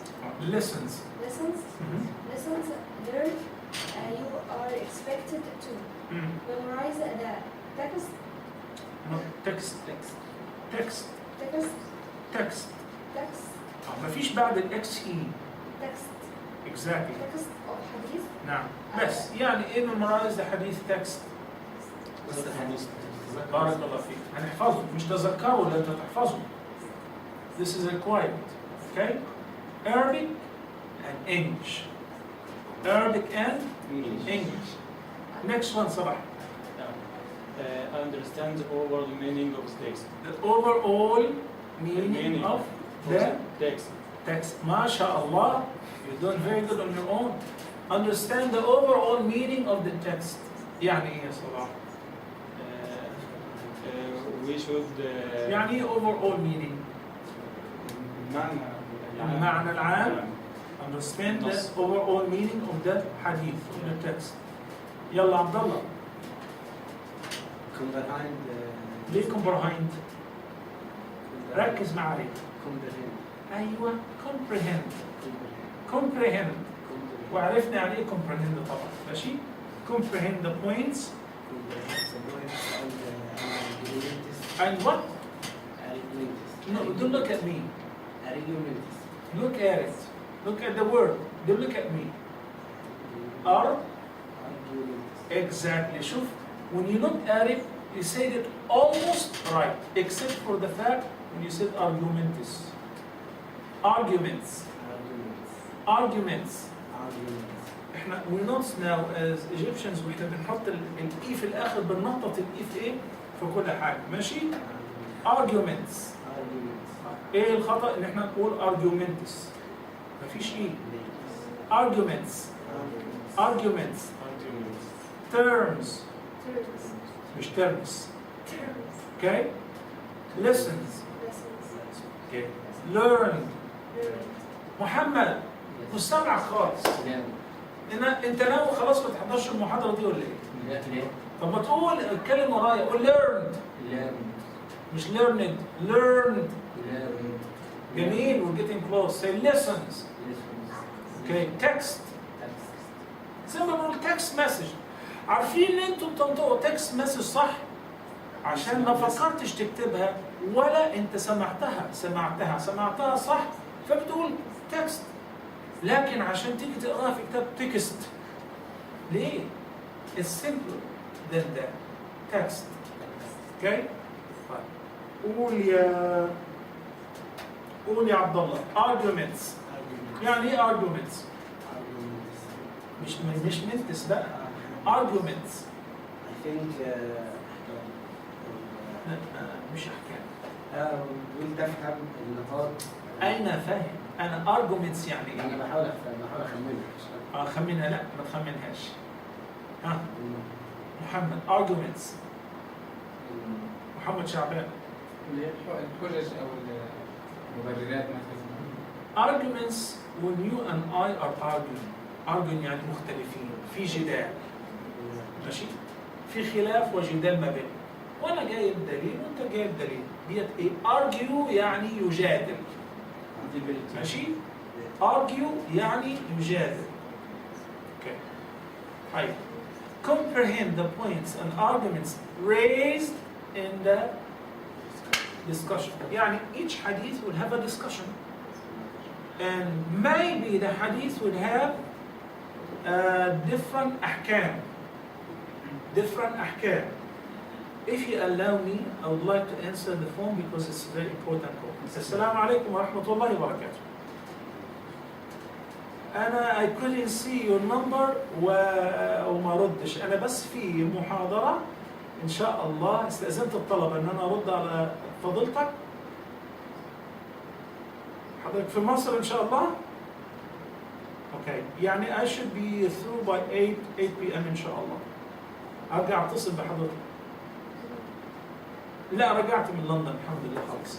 Lessons. lessons, Mhm. lessons learned. You are expected to Mm. memorize the text, No, text. Text. text, Text. text, ما فيش بعد الاكس اي. text, Exactly. text of hadith. نعم. بس يعني ايه memorize the حديث text؟ بارك الله فيك. هنحفظه مش تذكره لأنت تحفظه. This is required. Okay? Arabic and English. Arabic and English. Next one, Sabah. Understand the overall meaning of the text. The overall meaning of the text. text. MashaAllah, you're doing very good on your own. Understand the overall meaning of the text. يعني ايه يا صلاح؟ We should يعني ايه overall meaning؟ المعنى العام. Understand the overall meaning of the hadith, of the text. يلا عبد الله. comprehend ليه comprehend؟ ركز معي. comprehend ايوه comprehend. comprehend. وعرفنا يعني ايه comprehend طبعا، ماشي؟ comprehend the points and what? No, don't look at me. Look at it. Look at the word. Don't look at me. Are exactly. شوف, when you look at it, you said it almost right, except for the fact when you said argumentus. Arguments. احنا we not now as Egyptians واحنا بنحط الاي في الاخر بننطط الاي في ايه؟ في كل حاجه، ماشي؟ arguments. ايه الخطأ ان احنا نقول argumentus؟ مفيش ايه. arguments. terms. مش terms. okay? lessons. okay. learn. محمد مستمع خالص. انت ناوي خلاص ما تحضرش المحاضره دي ولا ايه؟ ليه؟ طب ما تقول اتكلم ورايا، قول learned. مش learned. learned. جميل. We're getting close. Say lessons. Okay. Text. زي ما بنقول text message. عارفين ان انتوا بتنطقوا text message صح؟ عشان ما فكرتش تكتبها ولا انت سمعتها صح فبتقول text. لكن عشان تيجي تقراها في كتاب text. ليه؟ It's simpler than that. Text. Okay? قول يا عبد الله. Arguments. يعني ايه arguments؟ مش منتس بقى. Arguments. I think مش احكام. تفهم النقاط. اين فاهم؟ انا arguments يعني ايه؟ انا بحاول اخمنها. خمنها. لا ما تخمنهاش. ها محمد. arguments. محمد شعبان. اللي هي الحجج او المبررات مثلا. arguments when you and I are arguing يعني مختلفين في جدال. ماشي؟ في خلاف وجدال ما بيننا. وانا جايب دليل وانت جايب دليل. ديت ايه؟ argue يعني يجادل. ماشي؟ argue يعني يجادل. اوكي. طيب. comprehend the points and arguments raised in the discussion. يعني each hadith will have a discussion. And maybe the hadith will have different أحكام. If you allow me, I would like to answer the phone because it's a very important call. السلام عليكم ورحمة الله وبركاته. أنا I couldn't see your number وما ردش. أنا بس في محاضرة إن شاء الله استأذنت الطلبة إن أنا أرد على فضيلتك. حضرتك في مصر إن شاء الله؟ Okay. يعني I should be through by 8 p.m. إن شاء الله. أرجع أتصل بحضرتك. لا رجعت من لندن الحمد لله خالص.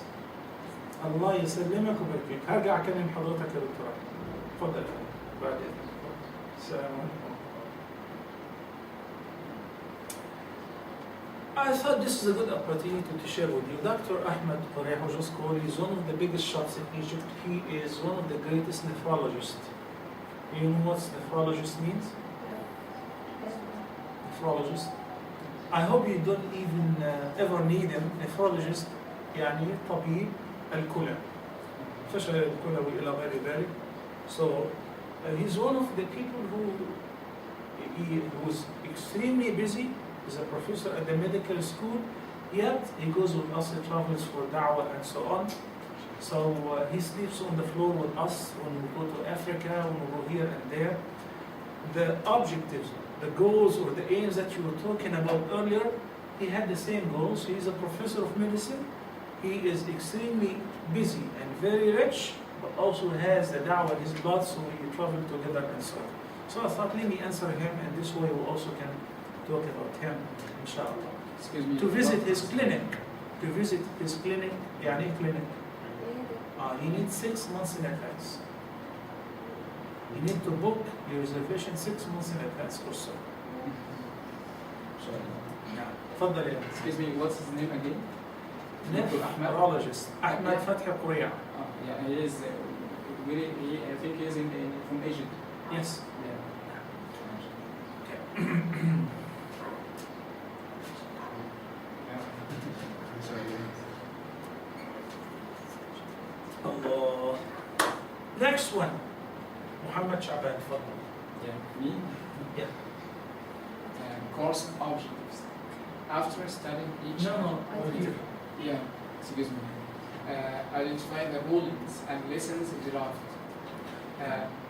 الله يسلمك ويبارك فيك. هرجع أكلم حضرتك يا دكتور. تفضل بعدين. السلام عليكم. I thought this is a good opportunity to share with you. Dr. Ahmed Qoreho Joskori is one of the biggest shots in Egypt. He is one of the greatest nephrologists. You know what nephrologist means? Nephrologist. I hope you don't even ever need a nephrologist. يعني طبيب الكلى. فشل الكلوي إلى غير ذلك. So he's one of the people who was extremely busy. He's a professor at the medical school. Yet he goes with us, he travels for da'wah and so on. So he sleeps on the floor with us when we go to Africa, when we go here and there. The objectives, the goals or the aims that you were talking about earlier, he had the same goals. He is a professor of medicine. He is extremely busy and very rich, but also has the da'wah in his blood, so we travel together and so on. So I thought, let me answer him, and this way we also can talk about him, inshallah. Excuse me. To visit his clinic. يعني ايه clinic? You need 6 months in advance. You need to book your reservation 6 months in advance also. تفضل يا Excuse me, what's his name again? nephrologist. Ahmed Fatih Qoreho. Yeah, he is I think he is from Egypt. Yes. Yeah. Allah. Next one. Muhammad Shaban, تفضل. Yeah, me? Yeah. Course objectives. After studying each... No. Yeah, excuse me. Identify the rulings and lessons derived.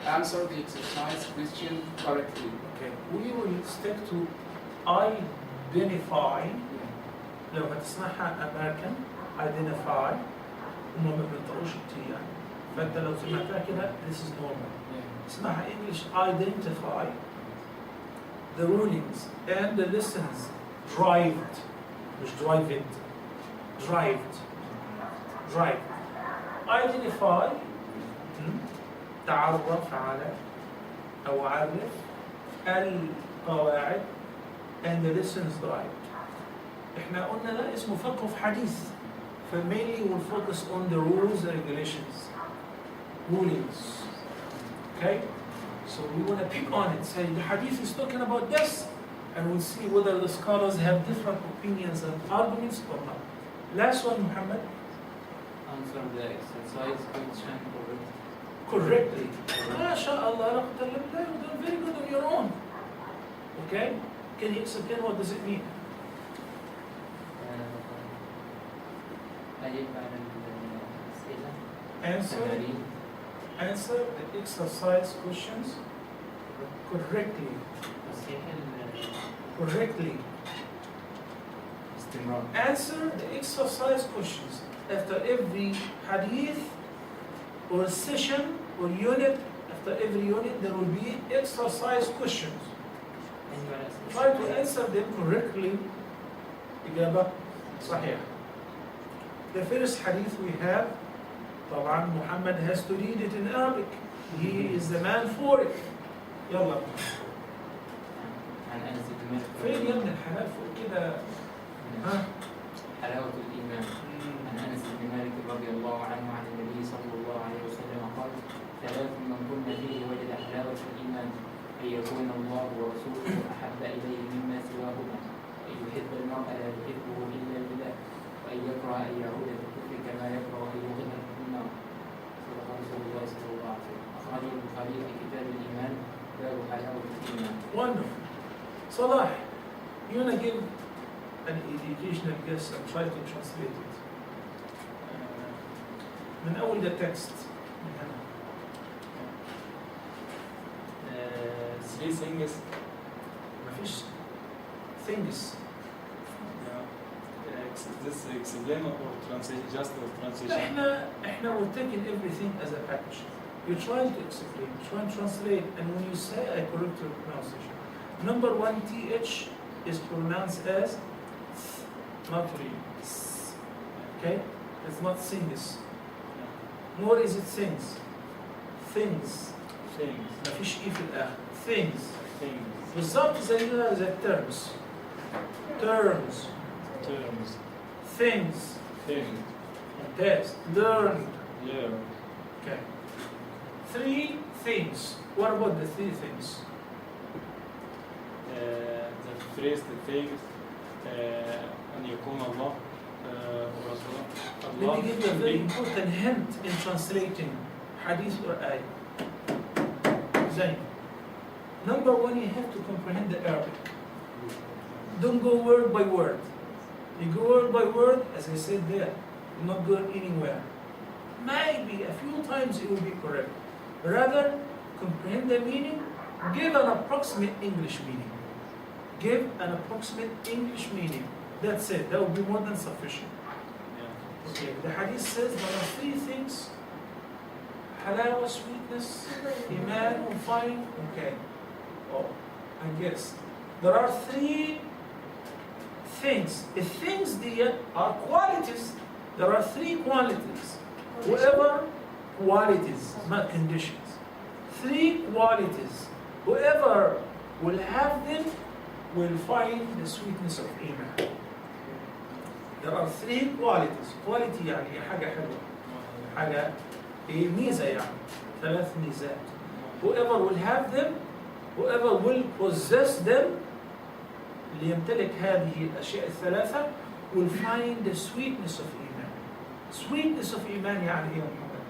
Answer the exercise question correctly. Okay. We will stick to identify. لو هتسمعها American identify هم ما بينطقوش التي يعني. فأنت لو سمعتها كده this is normal. اسمها English identify the rulings and the lessons derived مش derived identify تعرف على أو عرف القواعد and the lessons derived. احنا قلنا ده اسمه فقه في حديث. Mainly we'll focus on the rules and regulations, rulings. Okay? So we want to pick on it, say the hadith is talking about this, and we'll see whether the scholars have different opinions and arguments or not. Last one, Muhammad. Answer the exercise question Correctly. MashaAllah, you're doing very good on your own. Okay? Can you explain what does it mean? أجيب على الأسئلة. Answer. Answer the exercise questions correctly. تصحيح Correctly. الاستمرار. Answer the exercise questions. After every hadith or session or unit, after every unit there will be exercise questions. أيوة الأسئلة. Try to answer them correctly. إجابة صحيحة. The first hadith we have, طبعا Muhammad has to read it in Arabic. He is the man for it. يلا. عن أنس بن مالك. فين يا ابن الحلال فوق كده؟ ها؟ حلاوة الإيمان. عن أنس بن مالك رضي الله عنه عن النبي صلى الله عليه وسلم قال: ثلاث من كن فيه وجد حلاوة الإيمان، أن يكون الله ورسوله أحب إليه مما سواهما، وأن يحب المرء لا يحبه إلا لله، وأن يكره أن يعود في الكفر كما يكره أن يغنى في النار. صدق رسول الله صلى الله عليه وسلم. أخرجه البخاري في كتاب الإيمان باب حلاوة الإيمان. Wonderful. Salah, you want to give an educational guess and try to translate it. من أول the text. Three things. مفيش things. This explain or translate, just or translation. احنا we're taking everything as a package. You're trying to explain, trying to translate, and when you say I correct your pronunciation. Number one, th is pronounced as th, not really. Okay? It's not sings. Nor is it sings. Things. Things. مفيش اي في الآخر. Things. Things. بالظبط زيها زي terms. Terms. Terms. Things. Things. Test. Learn. Yeah. Okay. Three things. What about the three things? The first thing أن يكون الله ورسوله. Let me give you a very being- important hint in translating hadith or ayah. Zayn. Number one, you have to comprehend the Arabic. Don't go word by word. You go word by word, as I said there, you're not going anywhere. Maybe a few times it will be correct. Rather, comprehend the meaning, give an approximate English meaning. Give an approximate English meaning. That's it. That will be more than sufficient. Yeah. Okay, the hadith says there are three things. Halawa, sweetness, iman, fine. Okay. Oh, I guess. There are three things. The things there are qualities. There are three qualities. Whoever, qualities, not conditions. Three qualities. Whoever will have them will find the sweetness of iman. There are three qualities. Quality يعني حاجة حلوة. حاجة ميزة يعني. ثلاث ميزات. Whoever will have them, whoever will possess them, اللي يمتلك هذه الأشياء الثلاثة will find the sweetness of iman. Sweetness of iman يعني إيه يا محمد؟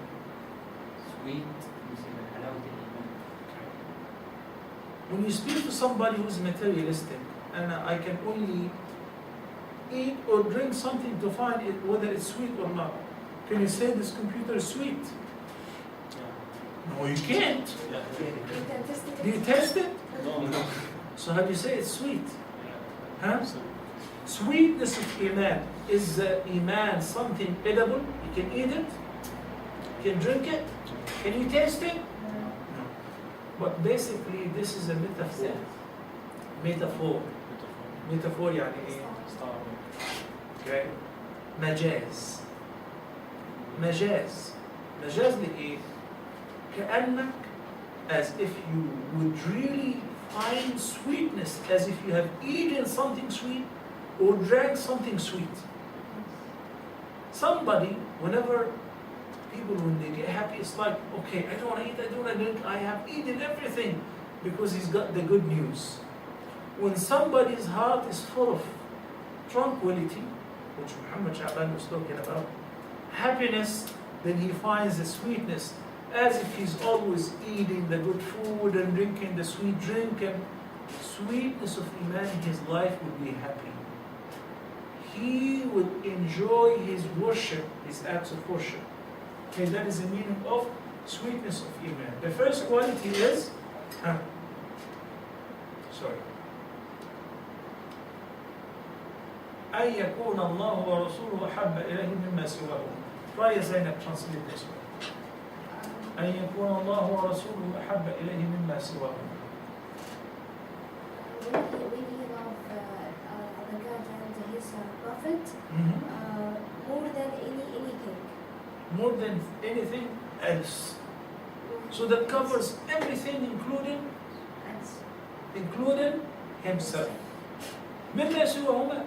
Sweet مثل حلاوة الإيمان. When you speak to somebody who is materialistic, and I can only eat or drink something to find it whether it's sweet or not. Can you say this computer is sweet? No, you can't. Yeah. You can test it. Do you test it? No. So how do you say it's sweet? Huh? So, Sweetness of iman. Is iman something edible? You can eat it? You can drink it? Can you taste it? No. But basically this is a metaphor. Metaphor. Metaphor يعني ايه؟ Star. Okay. مجاز. مجاز. مجاز لإيه؟ كأنك as if you would really find sweetness, as if you have eaten something sweet or drank something sweet. Somebody, whenever people, when they get happy, it's like, okay, I don't want to eat, I don't want to drink, I have eaten everything because he's got the good news. When somebody's heart is full of tranquility, which Muhammad Sha'ban was talking about, happiness, then he finds the sweetness, as if he's always eating the good food and drinking the sweet drink, and sweetness of Iman, his life would be happy. He would enjoy his worship, his acts of worship. Okay, that is the meaning of sweetness of Iman. The first quality is, أن يكون الله ورسوله أحب إليه مما سواهما. Try Zainab, translate this one. أن يكون الله ورسوله أحب إليه مما سواهما. When he loved the God and his prophet more than anything. More than anything else. So that covers everything, including himself. مما سواهما,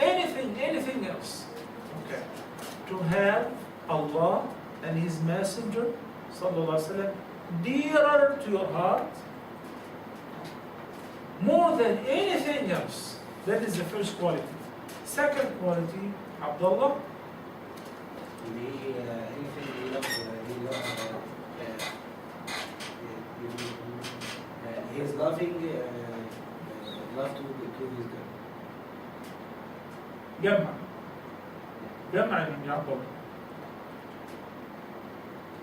anything else. Okay. To have Allah and His Messenger sallallahu alaihi wasallam dearer to your heart more than anything else. That is the first quality. Second quality, Abdullah. He is loving love to his God. جمع يا عبد الله.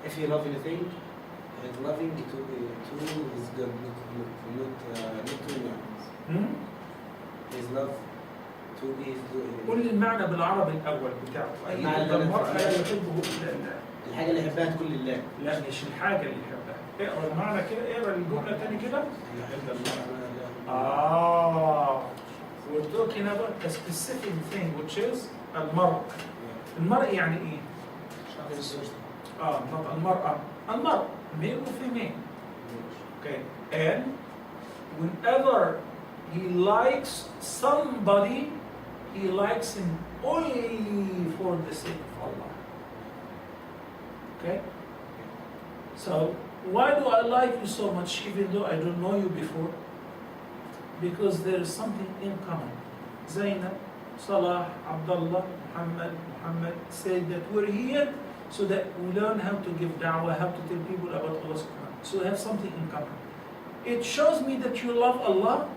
If he love anything, he's loving to his God, not to man. His love to his God. قول لي المعنى بالعربي الأول بتاعه. أي المرأة لا يحبه إلا الله. الحاجة اللي يحبها تكون لله. لا مش الحاجة اللي يحبها. اقرأ المعنى كده، اقرأ الجملة تاني كده. We're talking about a specific thing which is المرء. المرء يعني إيه؟ not المرأة. المرء male or female. Okay. And whenever he likes somebody, he likes him only for the sake of Allah. Okay? So, why do I like you so much even though I don't know you before? Because there is something in common. Zainab, Salah, Abdullah, Muhammad said that we're here so that we learn how to give da'wah, how to tell people about Allah subhanahu wa ta'ala. So we have something in common. It shows me that you love Allah,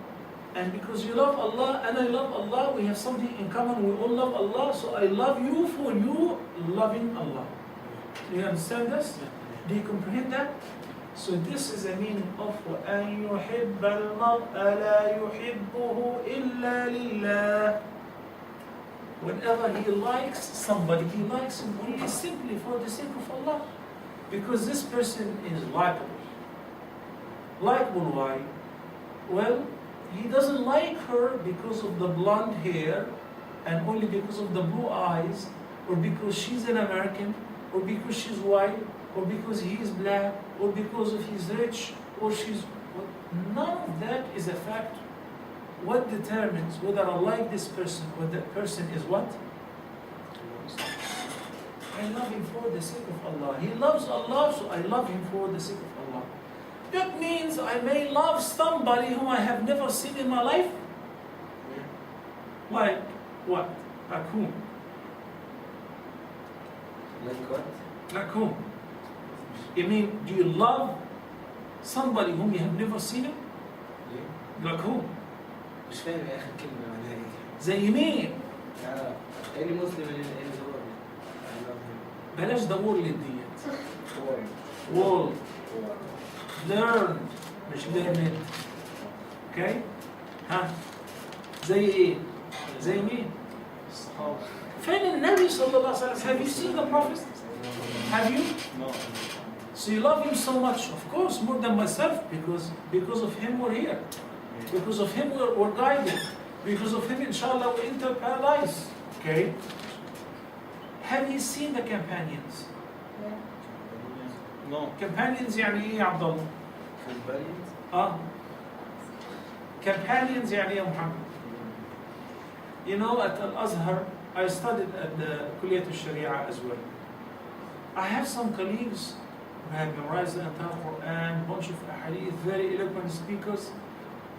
and because you love Allah and I love Allah, we have something in common. We all love Allah, so I love you for you loving Allah. Do you understand this? Do you comprehend that? So this is the meaning of وَأَن يُحِبَّ الْمَرْءَ لَا يُحِبُّهُ إِلَّا لِلَّهِ. Whenever he likes somebody, he likes him only simply for the sake of Allah. Because this person is likable. Likable why? Well, he doesn't like her because of the blonde hair and only because of the blue eyes, or because she's an American, or because she's white, or because he is black, or because of he's rich, or she's... None of that is a factor. What determines whether I like this person, whether that person is what? I love him for the sake of Allah. He loves Allah, so I love him for the sake of Allah. That means I may love somebody whom I have never seen in my life. Like what? Like whom? Like what? Like whom? You mean, do you love somebody whom you have never seen him? Yeah. Like whom? مش فاهم يا اخي الكلمة معناها ايه؟ زي مين؟ any Muslim in the world. I love him. بلاش دور للديت. World. Learn. مش learned. Okay? ها؟ زي ايه؟ زي مين؟ الصحابة. فين النبي صلى الله عليه وسلم؟ Have you seen the Prophet? Have you? No. So you love him so much, of course, more than myself, because of him we're here. Because of him we're guided. Because of him, inshallah, we enter paradise. Okay? Have you seen the companions? No. Companions يعني ايه يا عبد الله؟ Companions? Companions يعني ايه يا محمد؟ You know, at Al-Azhar, I studied at the Kulliyat al-Sharia as well. I have some colleagues who have memorized the entire Quran, bunch of ahadith, very eloquent speakers.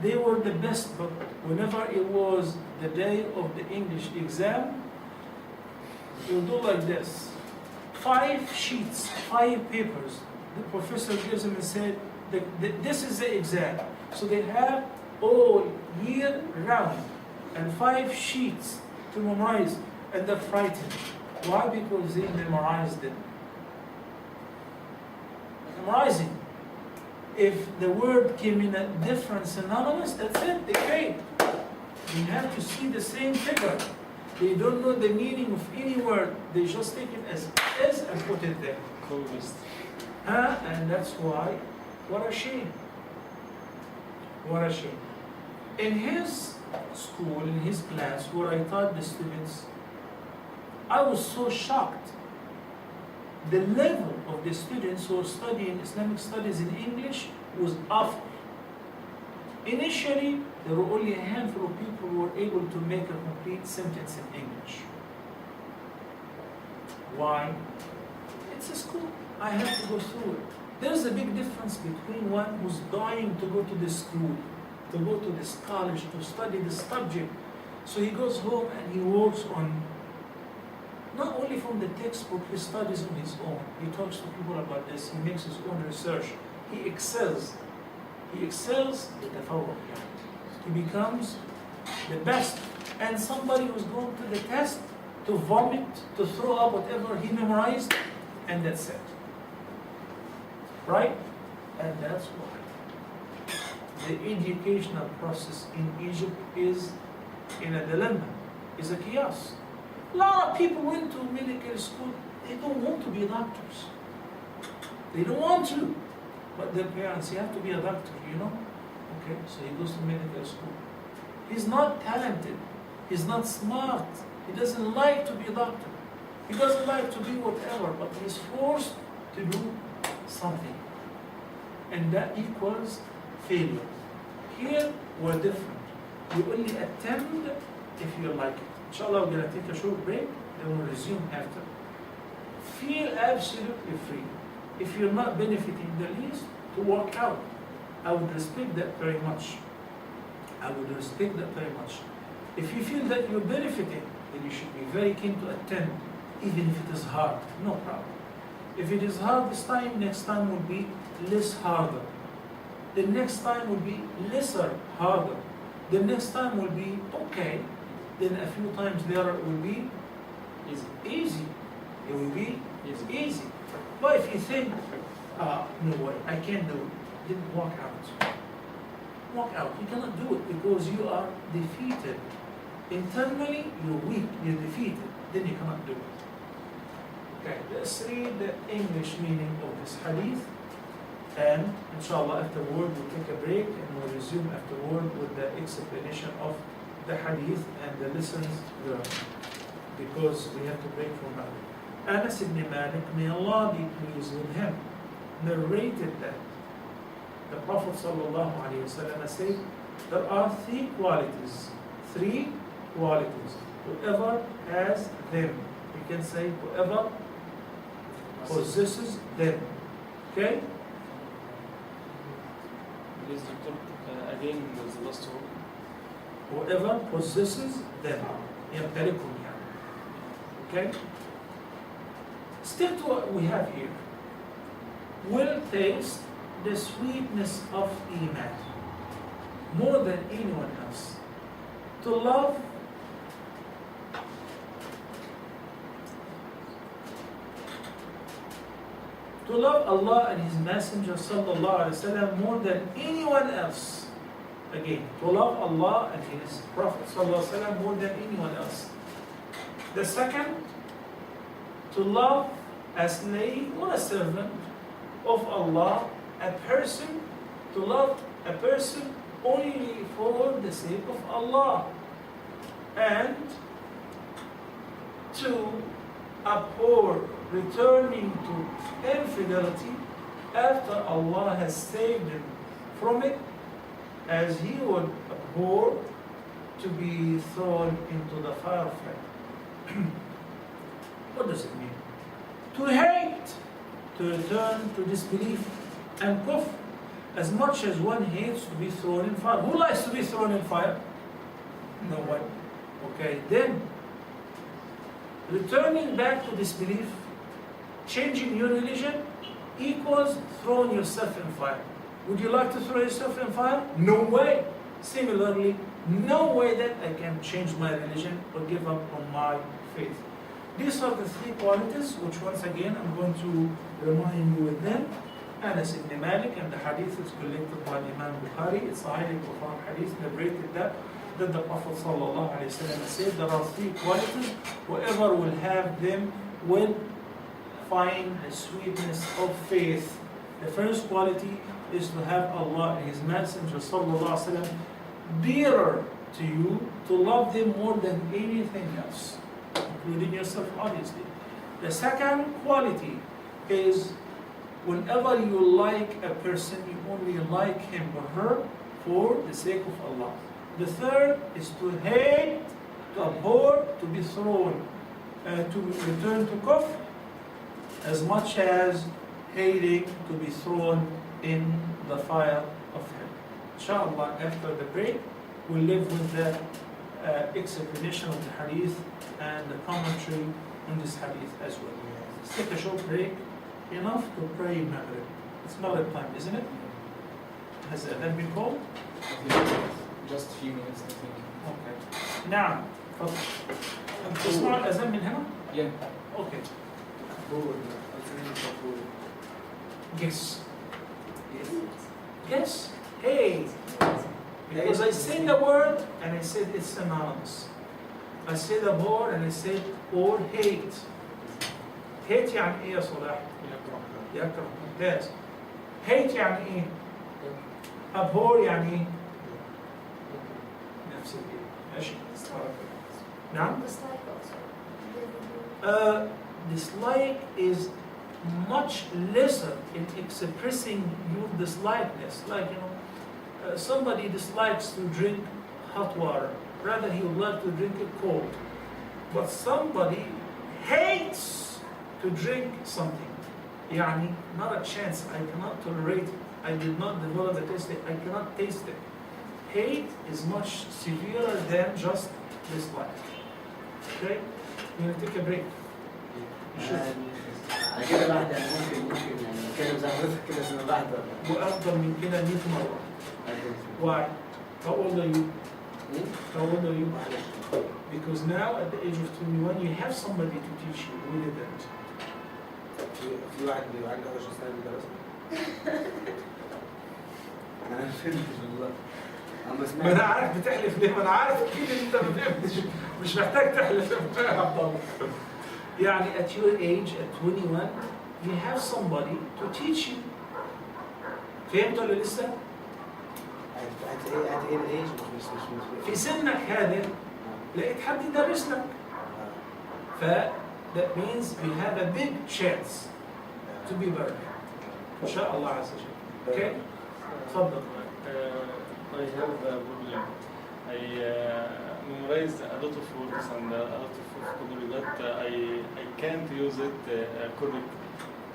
They were the best, but whenever it was the day of the English exam, you do like this. 5 sheets, 5 papers. The professor gives them and said, this is the exam. So they have all year round and 5 sheets to memorize, and they're frightened. Why? Because they memorized it. Memorizing. If the word came in a different synonymous, that's it, they fail. They have to see the same figure. They don't know the meaning of any word. They just take it as is and put it there. And that's why, what a shame. What a shame. In his school, in his class, where I taught the students, I was so shocked. The level of the students who are studying Islamic studies in English was awful. Initially, there were only a handful of people who were able to make a complete sentence in English. Why? It's a school. I have to go through it. There's a big difference between one who's dying to go to the school, to go to this college, to study the subject. So he goes home and he works on, not only from the textbook, he studies on his own. He talks to people about this. He makes his own research. He excels. He excels in the power. He becomes the best. And somebody who's going to the test to vomit, to throw up whatever he memorized, and that's it. Right? And that's why the educational process in Egypt is in a dilemma, is a chaos. A lot of people went to medical school, they don't want to be doctors. They don't want to. But their parents, you have to be a doctor, you know? Okay, so he goes to medical school. He's not talented. He's not smart. He doesn't like to be a doctor. He doesn't like to be whatever, but he's forced to do something. And that equals failure. Here, we're different. You only attempt if you like it. Inshallah, we're going to take a short break, then we'll resume after. Feel absolutely free. If you're not benefiting the least, to walk out. I would respect that very much. I would respect that very much. If you feel that you're benefiting, then you should be very keen to attend, even if it is hard. No problem. If it is hard this time, next time will be less harder. The next time will be lesser harder. The next time will be okay. Then a few times later it will be easy. It will be easy. But if you think, no way, I can't do it, then walk out. Walk out. You cannot do it because you are defeated. Internally, you're weak, you're defeated. Then you cannot do it. Okay, let's read the English meaning of this hadith. And inshallah, afterward, we'll take a break and we'll resume afterward with the explanation of the hadith and the lessons learned. Because we have to break from that. Anas ibn Malik, may Allah be pleased with him, narrated that the Prophet ﷺ said, there are 3 qualities. 3 qualities. Whoever has them. We can say whoever possesses them. Okay? Please, Doctor, again, the last word. Whoever possesses them. يمتلكهم يعني. Okay? Stick to what we have here. Will taste the sweetness of Iman more than anyone else. To love Allah and His Messenger sallallahu alaihi wasallam more than anyone else. Again, to love Allah and His Prophet sallallahu alaihi wasallam more than anyone else. The second, to love a slave or a servant of Allah, a person, to love a person only for the sake of Allah, and to abhor returning to infidelity after Allah has saved him from it, as he would abhor to be thrown into the fire flame. What does it mean? To hate, to return to disbelief and kufr, as much as one hates to be thrown in fire. Who likes to be thrown in fire? No one. Okay, then returning back to disbelief, changing your religion equals throwing yourself in fire. Would you like to throw yourself in fire? No way. Similarly, no way that I can change my religion or give up on my faith. These are the three qualities which once again I'm going to remind you with them. Anas ibn Malik, and the hadith is collected by Imam Bukhari. It's a highly profound hadith, narrated that the Prophet ﷺ said there are three qualities. Whoever will have them will find the sweetness of faith. The first quality is to have Allah and His Messenger ﷺ dearer to you, to love them more than anything else, including yourself, obviously. The second quality is whenever you like a person, you only like him or her for the sake of Allah. The third is to hate, to abhor, to be thrown, to return to kufr, as much as hating to be thrown in the fire of hell. Inshallah, after the break, we'll live with the explanation of the hadith and the commentary on this hadith as well. Let's take a short break, enough to pray Maghrib. It's Maghrib time, isn't it? Has that been called? Just a few minutes, I think. Okay. نعم. تفضل. تسمع الأذان من هنا؟ Yeah. Okay. Guess. Guess. Hey. Because I say the word and I said it's synonymous. I say the word and I said or hate. Hate يعني إيه يا صلاح؟ يكره. ممتاز. Hate يعني إيه؟ abhor يعني إيه؟ نفس الشيء. ماشي. نعم. Dislike is much lesser in expressing your dislikeness. Like, somebody dislikes to drink hot water. Rather, he would like to drink it cold. But somebody hates to drink something. Yani, not a chance. I cannot tolerate it. I did not develop a taste. I cannot taste it. Hate is much severer than just dislike. Okay? We're going to take a break. على كده بعد ممكن يعني نتكلم زي حضرتك كده اسمه بعد وأفضل من كده 100 مرة. Why? How old are you? How old are you? Because now at the age of 21 you have somebody to teach you. We did that. في واحد بيبقى عنده 10 سنين بيدرس. أنا فهمت والله. ما أنا عارف بتحلف ليه؟ ما أنا عارف أكيد أنت ما فهمتش. مش محتاج تحلف يا عبد الله. يعني at your age, at 21, you have somebody to teach you. فهمت ولا لسه؟ at ايه الايج في سنك هذا لقيت حد يدرس لك. that means you have a big chance to be better. إن شاء الله عز وجل. Okay? تفضل. I have a problem. I memorize a lot of words and a lot of vocabulary, but I can't use it correctly.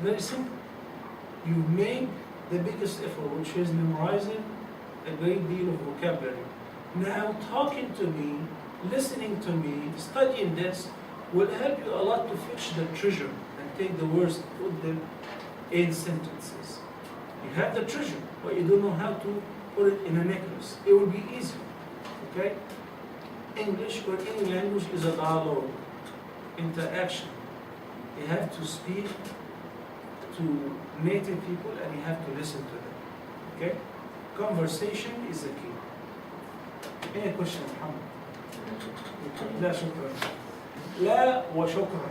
Very simple. You make the biggest effort, which is memorizing a great deal of vocabulary. Now, talking to me, listening to me, studying this will help you a lot to fetch the treasure and take the words, put them in sentences. You have the treasure, but you don't know how to put it in a necklace. It will be easy. Okay? English or any language is a dialogue, interaction. You have to speak to native people and you have to listen to them. Okay? Conversation is the key. Any question, Muhammad? لا شكرا. لا وشكرا.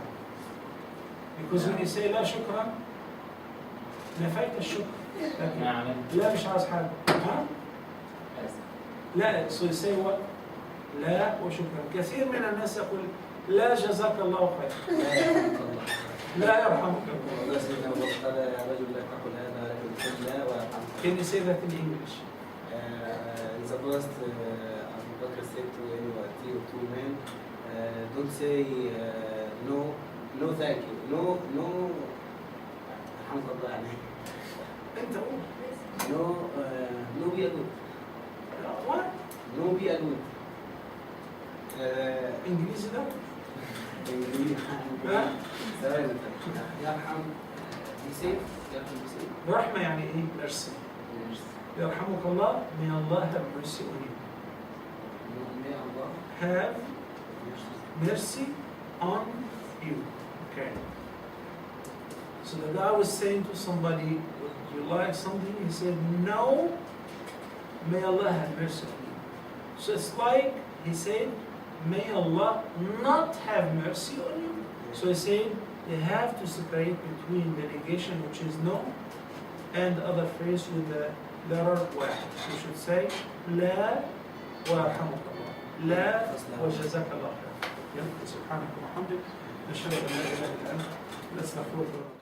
Because when you say لا شكرا, نفيت الشكر. لا مش عاوز حاجة. ها؟ لا. So you say what? لا وشكرا. كثير من الناس يقول لا جزاك الله خير. لا يرحمك الله. الله سيدنا أبو بكر قال يا رجل لا تقل هذا ولكن لا ويرحمك. Can you say that in English? In the past, Abu Bakr said to two men, don't say no, no thank you, no, no. الحمد لله يعني. أنت قول. No, no be a good. What? No be a good. إنجليزي ده؟ إنجليزي. ها؟ يرحم. Be safe. يرحم be safe. رحمة يعني إيه؟ mercy. يرحمك الله. May Allah have mercy on you. May Allah Have mercy on you. Okay. So the guy was saying to somebody, would you like something? He said, no. May Allah have mercy on you. So it's like he said, may Allah not have mercy on you. So he said, you have to separate between the negation, which is no, and the other phrase with the letter واحد. So you should say, لا ويرحمك الله. لا وجزاك الله خير. يلا سبحانك وبحمدك نشهد ان لا اله الا انت نستغفرك.